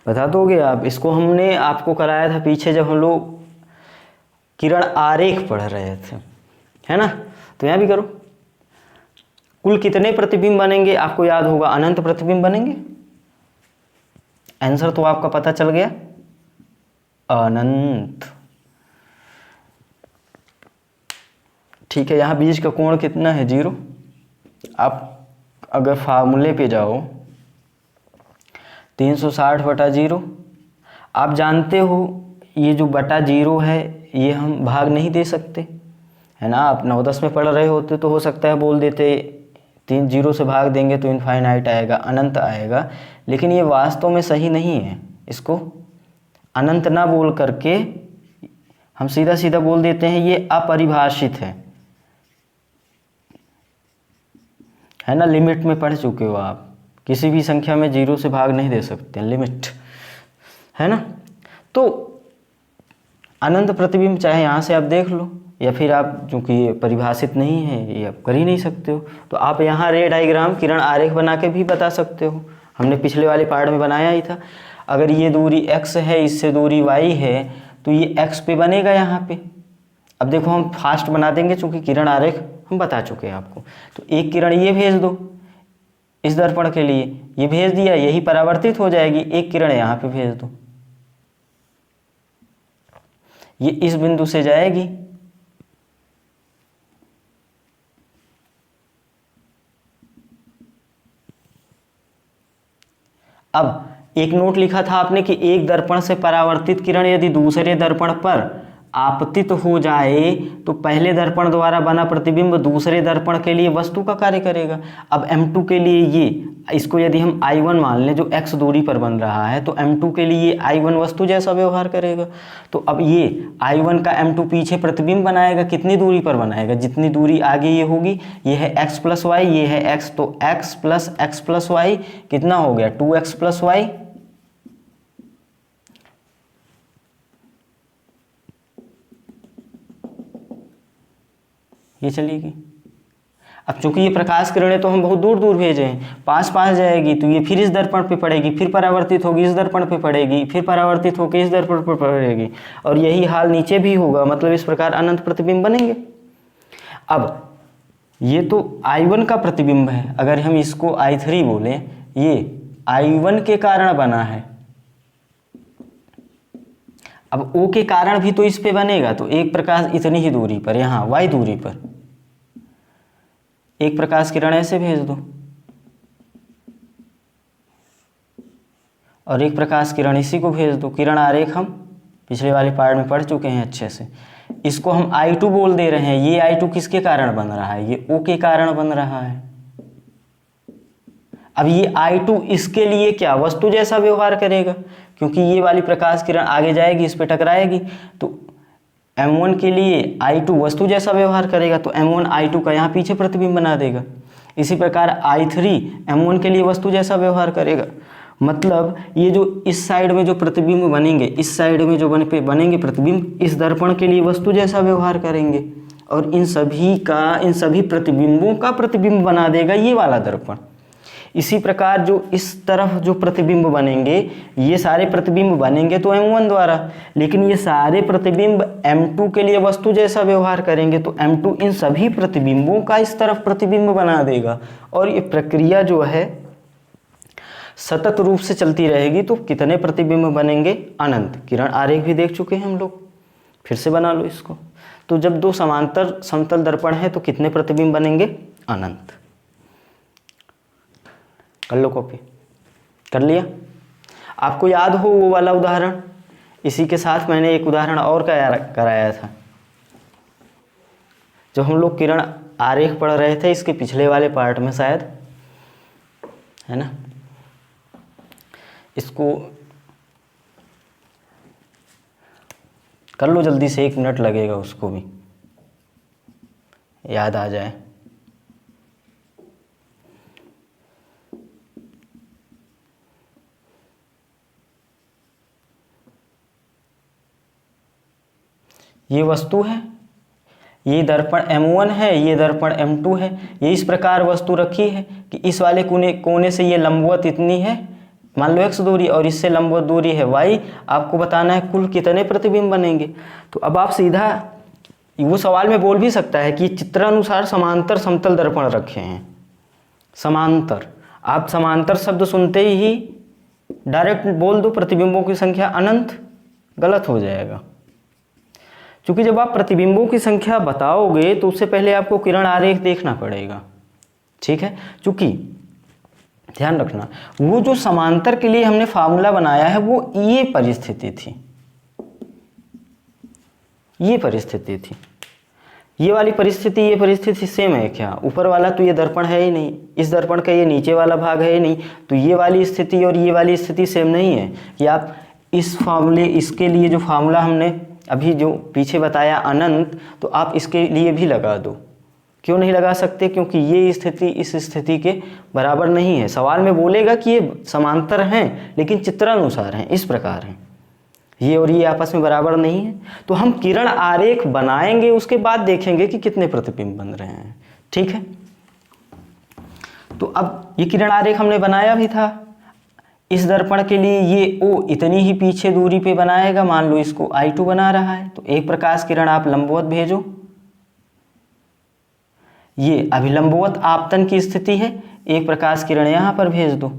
बता दोगे आप? इसको हमने आपको कराया था पीछे जब हम लोग किरण आरेख पढ़ रहे थे, है ना? तो यहाँ भी करो। कुल कितने प्रतिबिंब बनेंगे? आपको याद होगा अनंत प्रतिबिंब बनेंगे। आंसर तो आपका पता चल गया, अनंत। ठीक है, यहाँ बीच का कोण कितना है? 0। आप अगर फार्मूले पे जाओ 360/0, आप जानते हो ये जो बटा 0 है ये हम भाग नहीं दे सकते, है ना? आप 9-10 में पढ़ रहे होते तो हो सकता है बोल देते 3 0 से भाग देंगे तो इनफाइनाइट आएगा, अनंत आएगा। लेकिन ये वास्तव में सही नहीं है। इसको अनंत ना बोल करके हम सीधा सीधा बोल देते हैं ये अपरिभाषित है ना? लिमिट में पढ़ चुके हो आप, किसी भी संख्या में 0 से भाग नहीं दे सकते, लिमिट, है ना? तो अनंत प्रतिबिंब चाहे यहाँ से आप देख लो या फिर आप, चूँकि परिभाषित नहीं है ये आप कर ही नहीं सकते हो, तो आप यहाँ रे डायग्राम किरण आरेख बना के भी बता सकते हो। हमने पिछले वाले पार्ट में बनाया ही था। अगर ये दूरी x है, इससे दूरी y है, तो ये x पे बनेगा यहाँ पे। अब देखो हम फास्ट बना देंगे चूंकि किरण आरेख हम बता चुके हैं आपको। तो एक किरण ये भेज दो इस दर्पण के लिए, ये भेज दिया, यही परावर्तित हो जाएगी। एक किरण यहाँ पे भेज दो, ये इस बिंदु से जाएगी, अब एक नोट लिखा था आपने कि एक दर्पण से परावर्तित किरण यदि दूसरे दर्पण पर आपतित हो जाए तो पहले दर्पण द्वारा बना प्रतिबिंब दूसरे दर्पण के लिए वस्तु का कार्य करेगा। अब M2 के लिए ये, इसको यदि हम I1 मान लें जो x दूरी पर बन रहा है, तो M2 के लिए I1 वस्तु जैसा व्यवहार करेगा। तो अब ये I1 का M2 पीछे प्रतिबिंब बनाएगा, कितनी दूरी पर बनाएगा, जितनी दूरी आगे ये होगी, ये है x प्लस वाई, ये है x, तो x प्लस वाई कितना हो गया 2x प्लस वाई। ये चलेगी। अब चूंकि ये प्रकाश किरणें तो हम बहुत दूर दूर भेजे हैं, पास पास जाएगी तो ये फिर इस दर्पण पे पड़ेगी, फिर परावर्तित होगी इस दर्पण पे पड़ेगी, फिर परावर्तित होकर इस दर्पण पर पड़ेगी, और यही हाल नीचे भी होगा। मतलब इस प्रकार अनंत प्रतिबिंब बनेंगे। अब ये तो I1 का प्रतिबिंब है, अगर हम इसको I3 बोले, ये I1 के कारण बना है। अब O के कारण भी तो इस पे बनेगा, तो एक प्रकाश इतनी ही दूरी पर, यहाँ y दूरी पर एक प्रकाश किरण ऐसे भेज दो, और एक प्रकाश किरण इसी को भेज दो। किरण आरेख हम पिछले वाले पार्ट में पढ़ चुके हैं अच्छे से। इसको हम I2 बोल दे रहे हैं। ये I2 किसके कारण बन रहा है, ये O के कारण बन रहा है। अब ये I2 इसके लिए क्या वस्तु जैसा व्यवहार करेगा, क्योंकि ये वाली प्रकाश किरण आगे जाएगी, इस पे टकराएगी, तो M1 के लिए I2 वस्तु जैसा व्यवहार करेगा, तो M1 I2 का यहाँ पीछे प्रतिबिंब बना देगा। इसी प्रकार I3 M1 के लिए वस्तु जैसा व्यवहार करेगा। मतलब ये जो इस साइड में जो प्रतिबिंब बनेंगे, इस साइड में जो बनेंगे प्रतिबिंब, इस दर्पण के लिए वस्तु जैसा व्यवहार करेंगे, और इन सभी प्रतिबिंबों का प्रतिबिंब बना देगा ये वाला दर्पण। इसी प्रकार जो इस तरफ जो प्रतिबिंब बनेंगे, ये सारे प्रतिबिंब बनेंगे तो M1 द्वारा, लेकिन ये सारे प्रतिबिंब M2 के लिए वस्तु जैसा व्यवहार करेंगे, तो M2 इन सभी प्रतिबिंबों का इस तरफ प्रतिबिंब बना देगा। और ये प्रक्रिया जो है सतत रूप से चलती रहेगी। तो कितने प्रतिबिंब बनेंगे, अनंत। किरण आरेख भी देख चुके हैं हम लोग, फिर से बना लो इसको। तो जब दो समांतर समतल दर्पण है तो कितने प्रतिबिंब बनेंगे, अनंत। कर लो कॉपी, कर लिया। आपको याद हो वो वाला उदाहरण, इसी के साथ मैंने एक उदाहरण और कराया था, जो हम लोग किरण आरेख पढ़ रहे थे इसके पिछले वाले पार्ट में शायद, है ना। इसको कर लो जल्दी से, 1 मिनट लगेगा, उसको भी याद आ जाए। ये वस्तु है, ये दर्पण M1 है, ये दर्पण M2 है। ये इस प्रकार वस्तु रखी है कि इस वाले कोने से ये लंबवत इतनी है, मान लो x दूरी, और इससे लंबवत दूरी है y। आपको बताना है कुल कितने प्रतिबिंब बनेंगे। तो अब आप सीधा वो सवाल में बोल भी सकता है कि चित्रानुसार समांतर समतल दर्पण रखे हैं। समांतर, आप समांतर शब्द सुनते ही डायरेक्ट बोल दो प्रतिबिंबों की संख्या अनंत, गलत हो जाएगा। क्योंकि जब आप प्रतिबिंबों की संख्या बताओगे तो उससे पहले आपको किरण आरेख देखना पड़ेगा, ठीक है। क्योंकि ध्यान रखना, वो जो समांतर के लिए हमने फार्मूला बनाया है वो ये परिस्थिति थी, ये परिस्थिति थी। ये वाली परिस्थिति, ये परिस्थिति सेम है क्या? ऊपर वाला तो ये दर्पण है ही नहीं, इस दर्पण का ये नीचे वाला भाग है ही नहीं, तो ये वाली स्थिति और ये वाली स्थिति सेम नहीं है कि आप इस फार्मूले, इसके लिए जो फार्मूला हमने अभी जो पीछे बताया अनंत, तो आप इसके लिए भी लगा दो। क्यों नहीं लगा सकते? क्योंकि ये स्थिति इस स्थिति के बराबर नहीं है। सवाल में बोलेगा कि ये समांतर हैं लेकिन चित्रानुसार हैं, इस प्रकार हैं, ये और ये आपस में बराबर नहीं है। तो हम किरण आरेख बनाएंगे, उसके बाद देखेंगे कि कितने प्रतिबिंब बन रहे हैं, ठीक है। तो अब ये किरण आरेख हमने बनाया भी था, इस दर्पण के लिए ये O इतनी ही पीछे दूरी पे बनाएगा, मान लो इसको I2 बना रहा है, तो एक प्रकाश किरण आप लंबवत भेजो। ये अभिलंबवत आपतन की स्थिति है, एक प्रकाश किरण यहां पर भेज दो।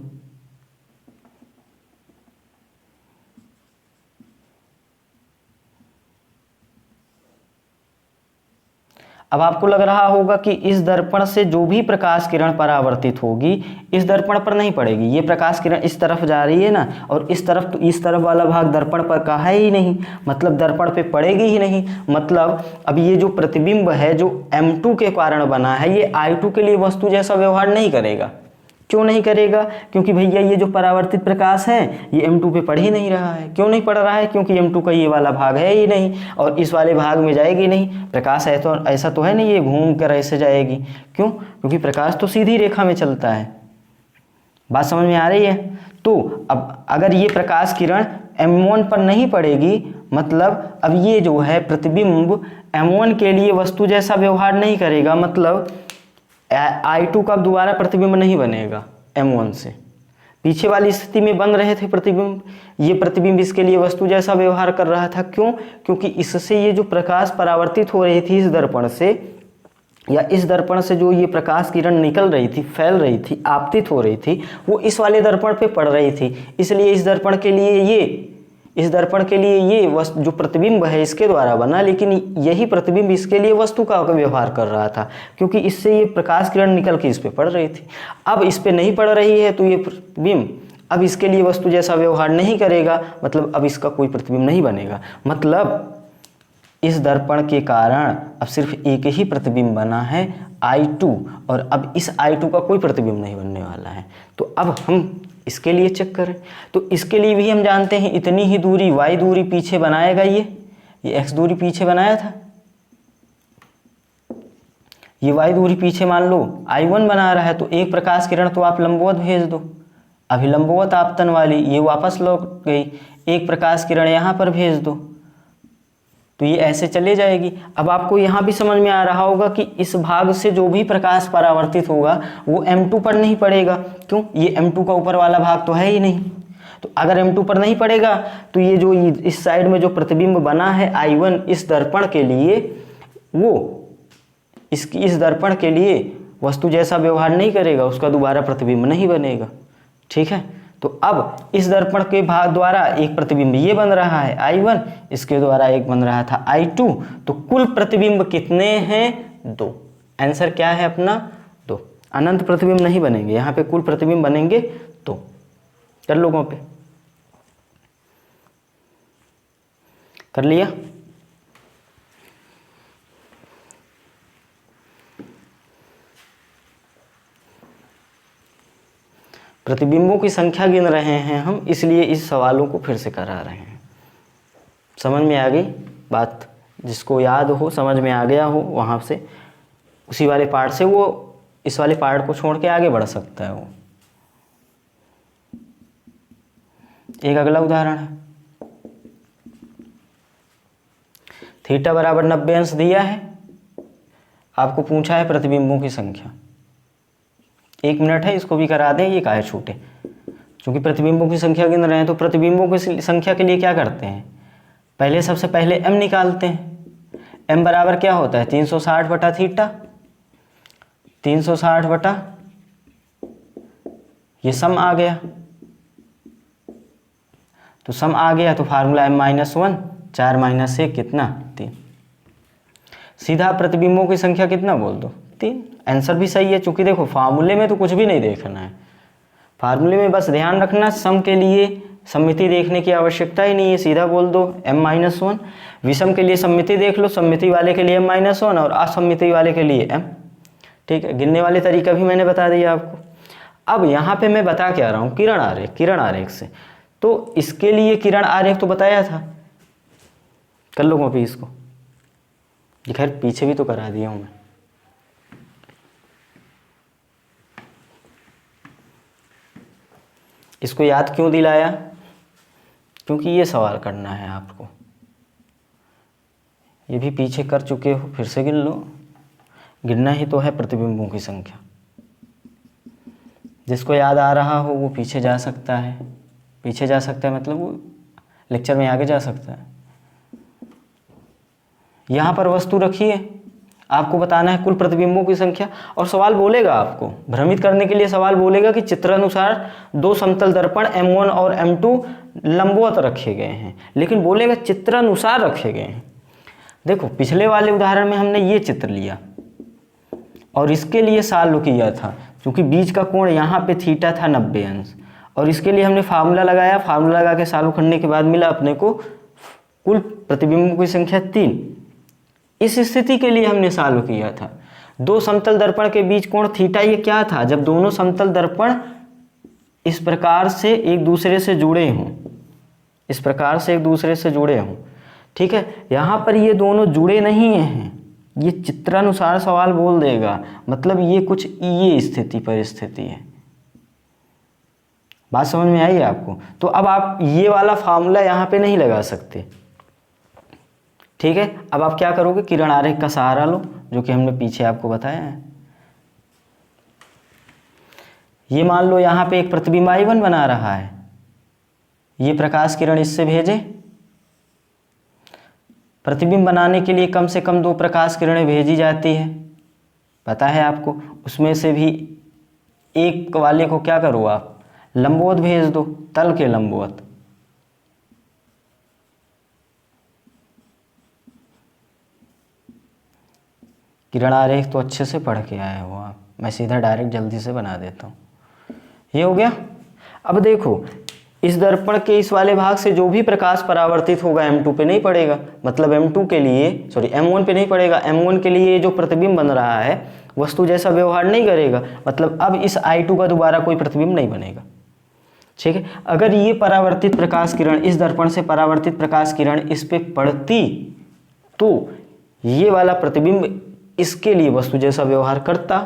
अब आपको लग रहा होगा कि इस दर्पण से जो भी प्रकाश किरण परावर्तित होगी इस दर्पण पर नहीं पड़ेगी। ये प्रकाश किरण इस तरफ जा रही है ना, और इस तरफ, तो इस तरफ वाला भाग दर्पण पर का है ही नहीं, मतलब दर्पण पे पड़ेगी ही नहीं। मतलब अब ये जो प्रतिबिंब है जो M2 के कारण बना है, ये I2 के लिए वस्तु जैसा व्यवहार नहीं करेगा। क्यों नहीं करेगा? क्योंकि भैया ये जो परावर्तित प्रकाश है ये M2 पे पड़ ही नहीं रहा है। क्यों नहीं पड़ रहा है? क्योंकि M2 का ये वाला भाग है ही नहीं और इस वाले भाग में जाएगी नहीं। प्रकाश है तो ऐसा तो है नहीं ये घूम कर ऐसे जाएगी। क्यों? क्योंकि प्रकाश तो सीधी रेखा में चलता है। बात समझ में आ रही है? तो अब अगर ये प्रकाश किरण M1 पर नहीं पड़ेगी, मतलब अब ये जो है प्रतिबिंब M1 के लिए वस्तु जैसा व्यवहार नहीं करेगा, मतलब I2 का दोबारा प्रतिबिंब नहीं बनेगा M1 से। पीछे वाली स्थिति में बन रहे थे प्रतिबिंब, ये प्रतिबिंब इसके लिए वस्तु जैसा व्यवहार कर रहा था। क्यों? क्योंकि इससे ये जो प्रकाश परावर्तित हो रही थी इस दर्पण से, या इस दर्पण से जो ये प्रकाश किरण निकल रही थी, फैल रही थी, आपतित हो रही थी, वो इस वाले दर्पण पे पड़ रही थी। इसलिए इस दर्पण के लिए ये वस्तु जो प्रतिबिंब है इसके द्वारा बना, लेकिन यही प्रतिबिंब इसके लिए वस्तु का व्यवहार कर रहा था, क्योंकि इससे ये प्रकाश किरण निकल के इस पे पड़ रही थी। अब इस पे नहीं पड़ रही है तो ये प्रतिबिंब अब इसके लिए वस्तु जैसा व्यवहार नहीं करेगा, मतलब अब इसका कोई प्रतिबिंब नहीं बनेगा। मतलब इस दर्पण के कारण अब सिर्फ एक ही प्रतिबिंब बना है I2, और अब इस I2 का कोई प्रतिबिंब नहीं बनने वाला है। तो अब हम इसके लिए चेक करें, तो इसके लिए भी हम जानते हैं इतनी ही दूरी y दूरी पीछे बनाएगा, ये x दूरी पीछे बनाया था, ये y दूरी पीछे मान लो I1 बना रहा है। तो एक प्रकाश किरण तो आप लंबवत भेज दो, अभिलंबवत आपतन वाली, ये वापस लौट गई। एक प्रकाश किरण यहाँ पर भेज दो, तो ये ऐसे चले जाएगी। अब आपको यहाँ भी समझ में आ रहा होगा कि इस भाग से जो भी प्रकाश परावर्तित होगा वो M2 पर नहीं पड़ेगा। क्यों? ये M2 का ऊपर वाला भाग तो है ही नहीं। तो अगर M2 पर नहीं पड़ेगा तो ये जो इस साइड में जो प्रतिबिंब बना है I1 इस दर्पण के लिए, वो इस दर्पण के लिए वस्तु जैसा व्यवहार नहीं करेगा, उसका दोबारा प्रतिबिंब नहीं बनेगा। ठीक है? तो अब इस दर्पण के भाग द्वारा एक प्रतिबिंब ये बन रहा है I1, इसके द्वारा एक बन रहा था I2। तो कुल प्रतिबिंब कितने हैं? 2। आंसर क्या है अपना? 2। अनंत प्रतिबिंब नहीं बनेंगे, यहाँ पे कुल प्रतिबिंब बनेंगे 2। कर लोगों पे कर लिया? प्रतिबिंबों की संख्या गिन रहे हैं हम, इसलिए इस सवालों को फिर से करा रहे हैं। समझ में आ गई बात? जिसको याद हो, समझ में आ गया हो, वहाँ से उसी वाले पार्ट से वो इस वाले पार्ट को छोड़ के आगे बढ़ सकता है। वो एक अगला उदाहरण है, थीटा बराबर 90 अंश दिया है, आपको पूछा है प्रतिबिंबों की संख्या। 1 मिनट है, इसको भी करा दें, ये काहे छूटे। क्योंकि प्रतिबिंबों की संख्या गिन रहे हैं, तो प्रतिबिंबों की संख्या के लिए क्या करते हैं? पहले सबसे पहले m निकालते हैं। m बराबर क्या होता है? 360 बटा थीटा, 360 बटा ये सम आ गया। तो सम आ गया तो फार्मूला m-1, 4 - 1 कितना? 3। सीधा प्रतिबिंबों की संख्या कितना बोल दो? 3। आंसर भी सही है, चूंकि देखो फार्मूले में तो कुछ भी नहीं देखना है। फार्मूले में बस ध्यान रखना, सम के लिए सममिति देखने की आवश्यकता ही नहीं है, सीधा बोल दो m-1। विषम के लिए सममिति देख लो, सममिति वाले के लिए m-1 और असममिति वाले के लिए m। ठीक है, गिनने वाले तरीका भी मैंने बता दिया आपको। अब यहाँ पे मैं बता क्या रहा हूँ? किरण आरेख से। तो इसके लिए किरण आरेख तो बताया था, कर लो कॉपी इसको। खैर पीछे भी तो करा दिया हूँ मैं। इसको याद क्यों दिलाया? क्योंकि ये सवाल करना है आपको। ये भी पीछे कर चुके हो, फिर से गिन लो। गिनना ही तो है प्रतिबिंबों की संख्या। जिसको याद आ रहा हो वो पीछे जा सकता है। पीछे जा सकता है, मतलब वो लेक्चर में आगे जा सकता है। यहाँ पर वस्तु रखी है, आपको बताना है कुल प्रतिबिंबों की संख्या, और सवाल बोलेगा आपको भ्रमित करने के लिए, सवाल बोलेगा कि चित्रानुसार दो समतल दर्पण M1 और M2 लंबवत रखे गए हैं, लेकिन बोलेगा चित्रानुसार रखे गए हैं। देखो पिछले वाले उदाहरण में हमने ये चित्र लिया और इसके लिए साल्व किया था, क्योंकि बीच का कोण यहाँ पे थीटा था 90 अंश, और इसके लिए हमने फार्मूला लगाया, फार्मूला लगा के सॉल्व करने के बाद मिला अपने को कुल प्रतिबिंबों की संख्या 3। इस स्थिति के लिए हमने सॉल्व किया था। दो समतल दर्पण के बीच कोण थीटा ये क्या था, जब दोनों समतल दर्पण इस प्रकार से एक दूसरे से जुड़े हों, इस प्रकार से एक दूसरे से जुड़े हों, ठीक है। यहाँ पर ये दोनों जुड़े नहीं हैं, ये चित्रानुसार सवाल बोल देगा, मतलब ये कुछ ये स्थिति परिस्थिति है। बात समझ में आई आपको? तो अब आप ये वाला फार्मूला यहाँ पे नहीं लगा सकते, ठीक है। अब आप क्या करोगे, किरण आरेख का सहारा लो, जो कि हमने पीछे आपको बताया है। ये मान लो यहाँ पे एक प्रतिबिंब I1 बना रहा है, ये प्रकाश किरण इससे भेजे। प्रतिबिंब बनाने के लिए कम से कम 2 प्रकाश किरणें भेजी जाती है, पता है आपको। उसमें से भी एक वाले को क्या करो आप, लंबवत भेज दो, तल के लंबवत। किरण आरेख तो अच्छे से पढ़ के आए हो आप, मैं सीधा डायरेक्ट जल्दी से बना देता हूँ। ये हो गया। अब देखो इस दर्पण के इस वाले भाग से जो भी प्रकाश परावर्तित होगा M2 पे नहीं पड़ेगा, मतलब M2 के लिए M1 पे नहीं पड़ेगा। M1 के लिए जो प्रतिबिंब बन रहा है वस्तु जैसा व्यवहार नहीं करेगा, मतलब अब इस I2 का दोबारा कोई प्रतिबिंब नहीं बनेगा, ठीक है। अगर ये परावर्तित प्रकाश किरण, इस दर्पण से परावर्तित प्रकाश किरण इस पे पड़ती तो ये वाला प्रतिबिंब इसके लिए वस्तु जैसा व्यवहार करता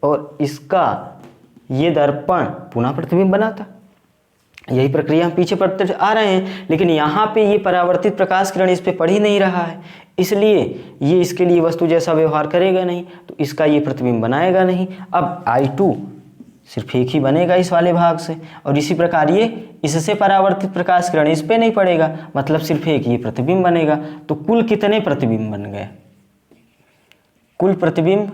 और इसका ये दर्पण पुनः प्रतिबिंब बनाता। यही प्रक्रिया हम पीछे पढ़ते आ रहे हैं, लेकिन यहाँ पे ये परावर्तित प्रकाश किरण इस पे पड़ ही नहीं रहा है, इसलिए ये इसके लिए वस्तु जैसा व्यवहार करेगा नहीं, तो इसका ये प्रतिबिंब बनाएगा नहीं। अब I2 सिर्फ एक ही बनेगा इस वाले भाग से, और इसी प्रकार ये इससे परावर्तित प्रकाश किरण इस पे नहीं पड़ेगा, मतलब सिर्फ एक ये प्रतिबिंब बनेगा। तो कुल कितने प्रतिबिंब बन गए, कुल प्रतिबिंब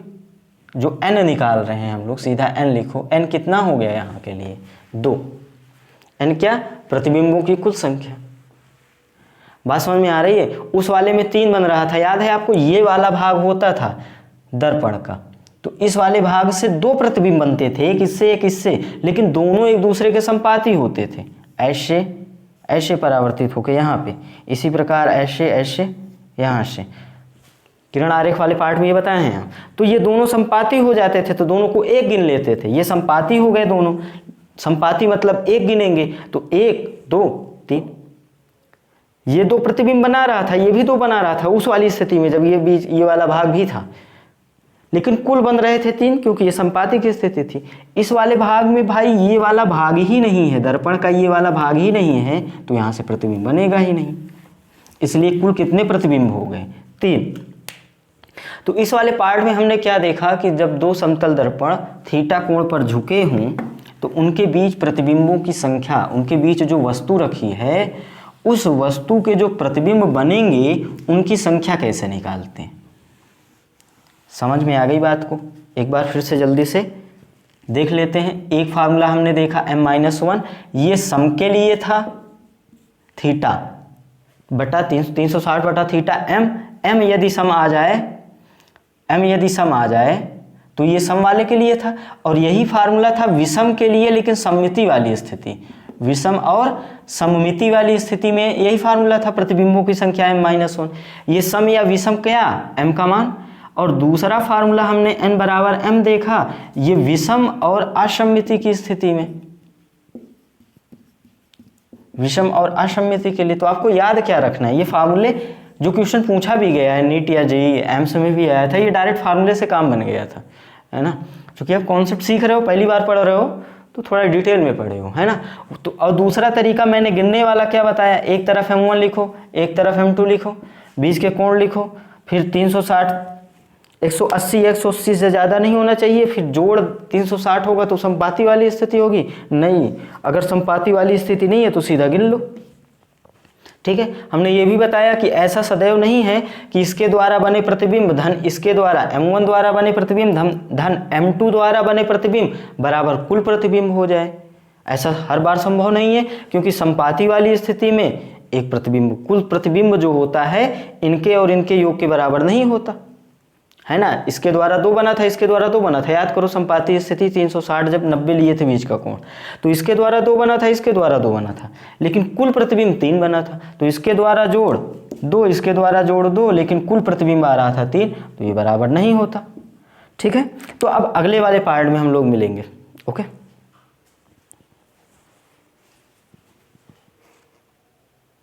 जो n निकाल रहे हैं हम लोग, सीधा n लिखो, n कितना हो गया यहाँ के लिए 2, n क्या, प्रतिबिंबों की कुल संख्या। बात समझ में आ रही है? उस वाले में 3 बन रहा था, याद है आपको, ये वाला भाग होता था दर्पण का, तो इस वाले भाग से 2 प्रतिबिंब बनते थे, एक इससे एक इससे, लेकिन दोनों एक दूसरे के संपाती होते थे, ऐसे ऐसे परावर्तित होके यहाँ पे, इसी प्रकार ऐसे ऐसे यहाँ से। किरण आरेख वाले पार्ट में ये बताए हैं हम। तो ये दोनों संपाती हो जाते थे, तो दोनों को 1 गिन लेते थे, ये संपाती हो गए दोनों, संपाती मतलब 1 गिनेंगे, तो 1 2 3, ये 2 प्रतिबिंब बना रहा था, ये भी 2 बना रहा था उस वाली स्थिति में जब ये बीच ये वाला भाग भी था, लेकिन कुल बन रहे थे 3, क्योंकि ये संपाती की स्थिति थी। इस वाले भाग में भाई ये वाला भाग ही नहीं है, दर्पण का ये वाला भाग ही नहीं है, तो यहाँ से प्रतिबिंब बनेगा ही नहीं, इसलिए कुल कितने प्रतिबिंब हो गए, 3। तो इस वाले पार्ट में हमने क्या देखा कि जब 2 समतल दर्पण थीटा कोण पर झुके हों तो उनके बीच प्रतिबिंबों की संख्या, उनके बीच जो वस्तु रखी है उस वस्तु के जो प्रतिबिंब बनेंगे उनकी संख्या कैसे निकालते हैं। समझ में आ गई बात को? एक बार फिर से जल्दी से देख लेते हैं। एक फार्मूला हमने देखा m-1, ये सम के लिए था, थीटा बटा 360 बटा थीटा m यदि सम आ जाए, m यदि सम आ जाए तो ये सम वाले के लिए था, और यही फार्मूला था विषम के लिए, लेकिन सममिति वाली स्थिति, विषम और सममिति वाली स्थिति में यही फार्मूला था प्रतिबिंबों की संख्या m-1। ये सम या विषम क्या, m का मान, और दूसरा फार्मूला हमने n बराबर m देखा, ये विषम और असममिति की स्थिति में, विषम और असममिति के लिए। तो आपको याद क्या रखना है, ये फार्मूले जो क्वेश्चन पूछा भी गया है नीट या जेईई एम्स में भी आया था, ये डायरेक्ट फार्मूले से काम बन गया था, है ना। क्योंकि आप कॉन्सेप्ट सीख रहे हो, पहली बार पढ़ रहे हो तो थोड़ा डिटेल में पढ़े हो, है ना। तो और दूसरा तरीका मैंने गिनने वाला क्या बताया, एक तरफ m1 लिखो, एक तरफ m2 लिखो, बीच के कोण लिखो, फिर 360 180 180 से ज़्यादा नहीं होना चाहिए, फिर जोड़ 360 होगा तो समपाती वाली स्थिति होगी। नहीं, अगर समपाती वाली स्थिति नहीं है तो सीधा गिन लो। ठीक है, हमने ये भी बताया कि ऐसा सदैव नहीं है कि इसके द्वारा बने प्रतिबिंब धन इसके द्वारा m1 द्वारा बने प्रतिबिंब धन m2 द्वारा बने प्रतिबिंब बराबर कुल प्रतिबिंब हो जाए। ऐसा हर बार संभव नहीं है, क्योंकि समपाती वाली स्थिति में एक प्रतिबिंब कुल प्रतिबिंब जो होता है इनके और इनके योग के बराबर नहीं होता है ना। इसके द्वारा 2 बना था, इसके द्वारा 2 बना था। याद करो समपाती स्थिति 360 जब 90 लिए थे बीच का कोण, तो इसके द्वारा 2 बना था, इसके द्वारा 2 बना था, लेकिन कुल प्रतिबिंब 3 बना था। तो इसके द्वारा जोड़ 2, इसके द्वारा जोड़ 2, लेकिन कुल प्रतिबिंब आ रहा था 3, तो ये बराबर नहीं होता। ठीक है, तो अब अगले वाले पार्ट में हम लोग मिलेंगे। ओके।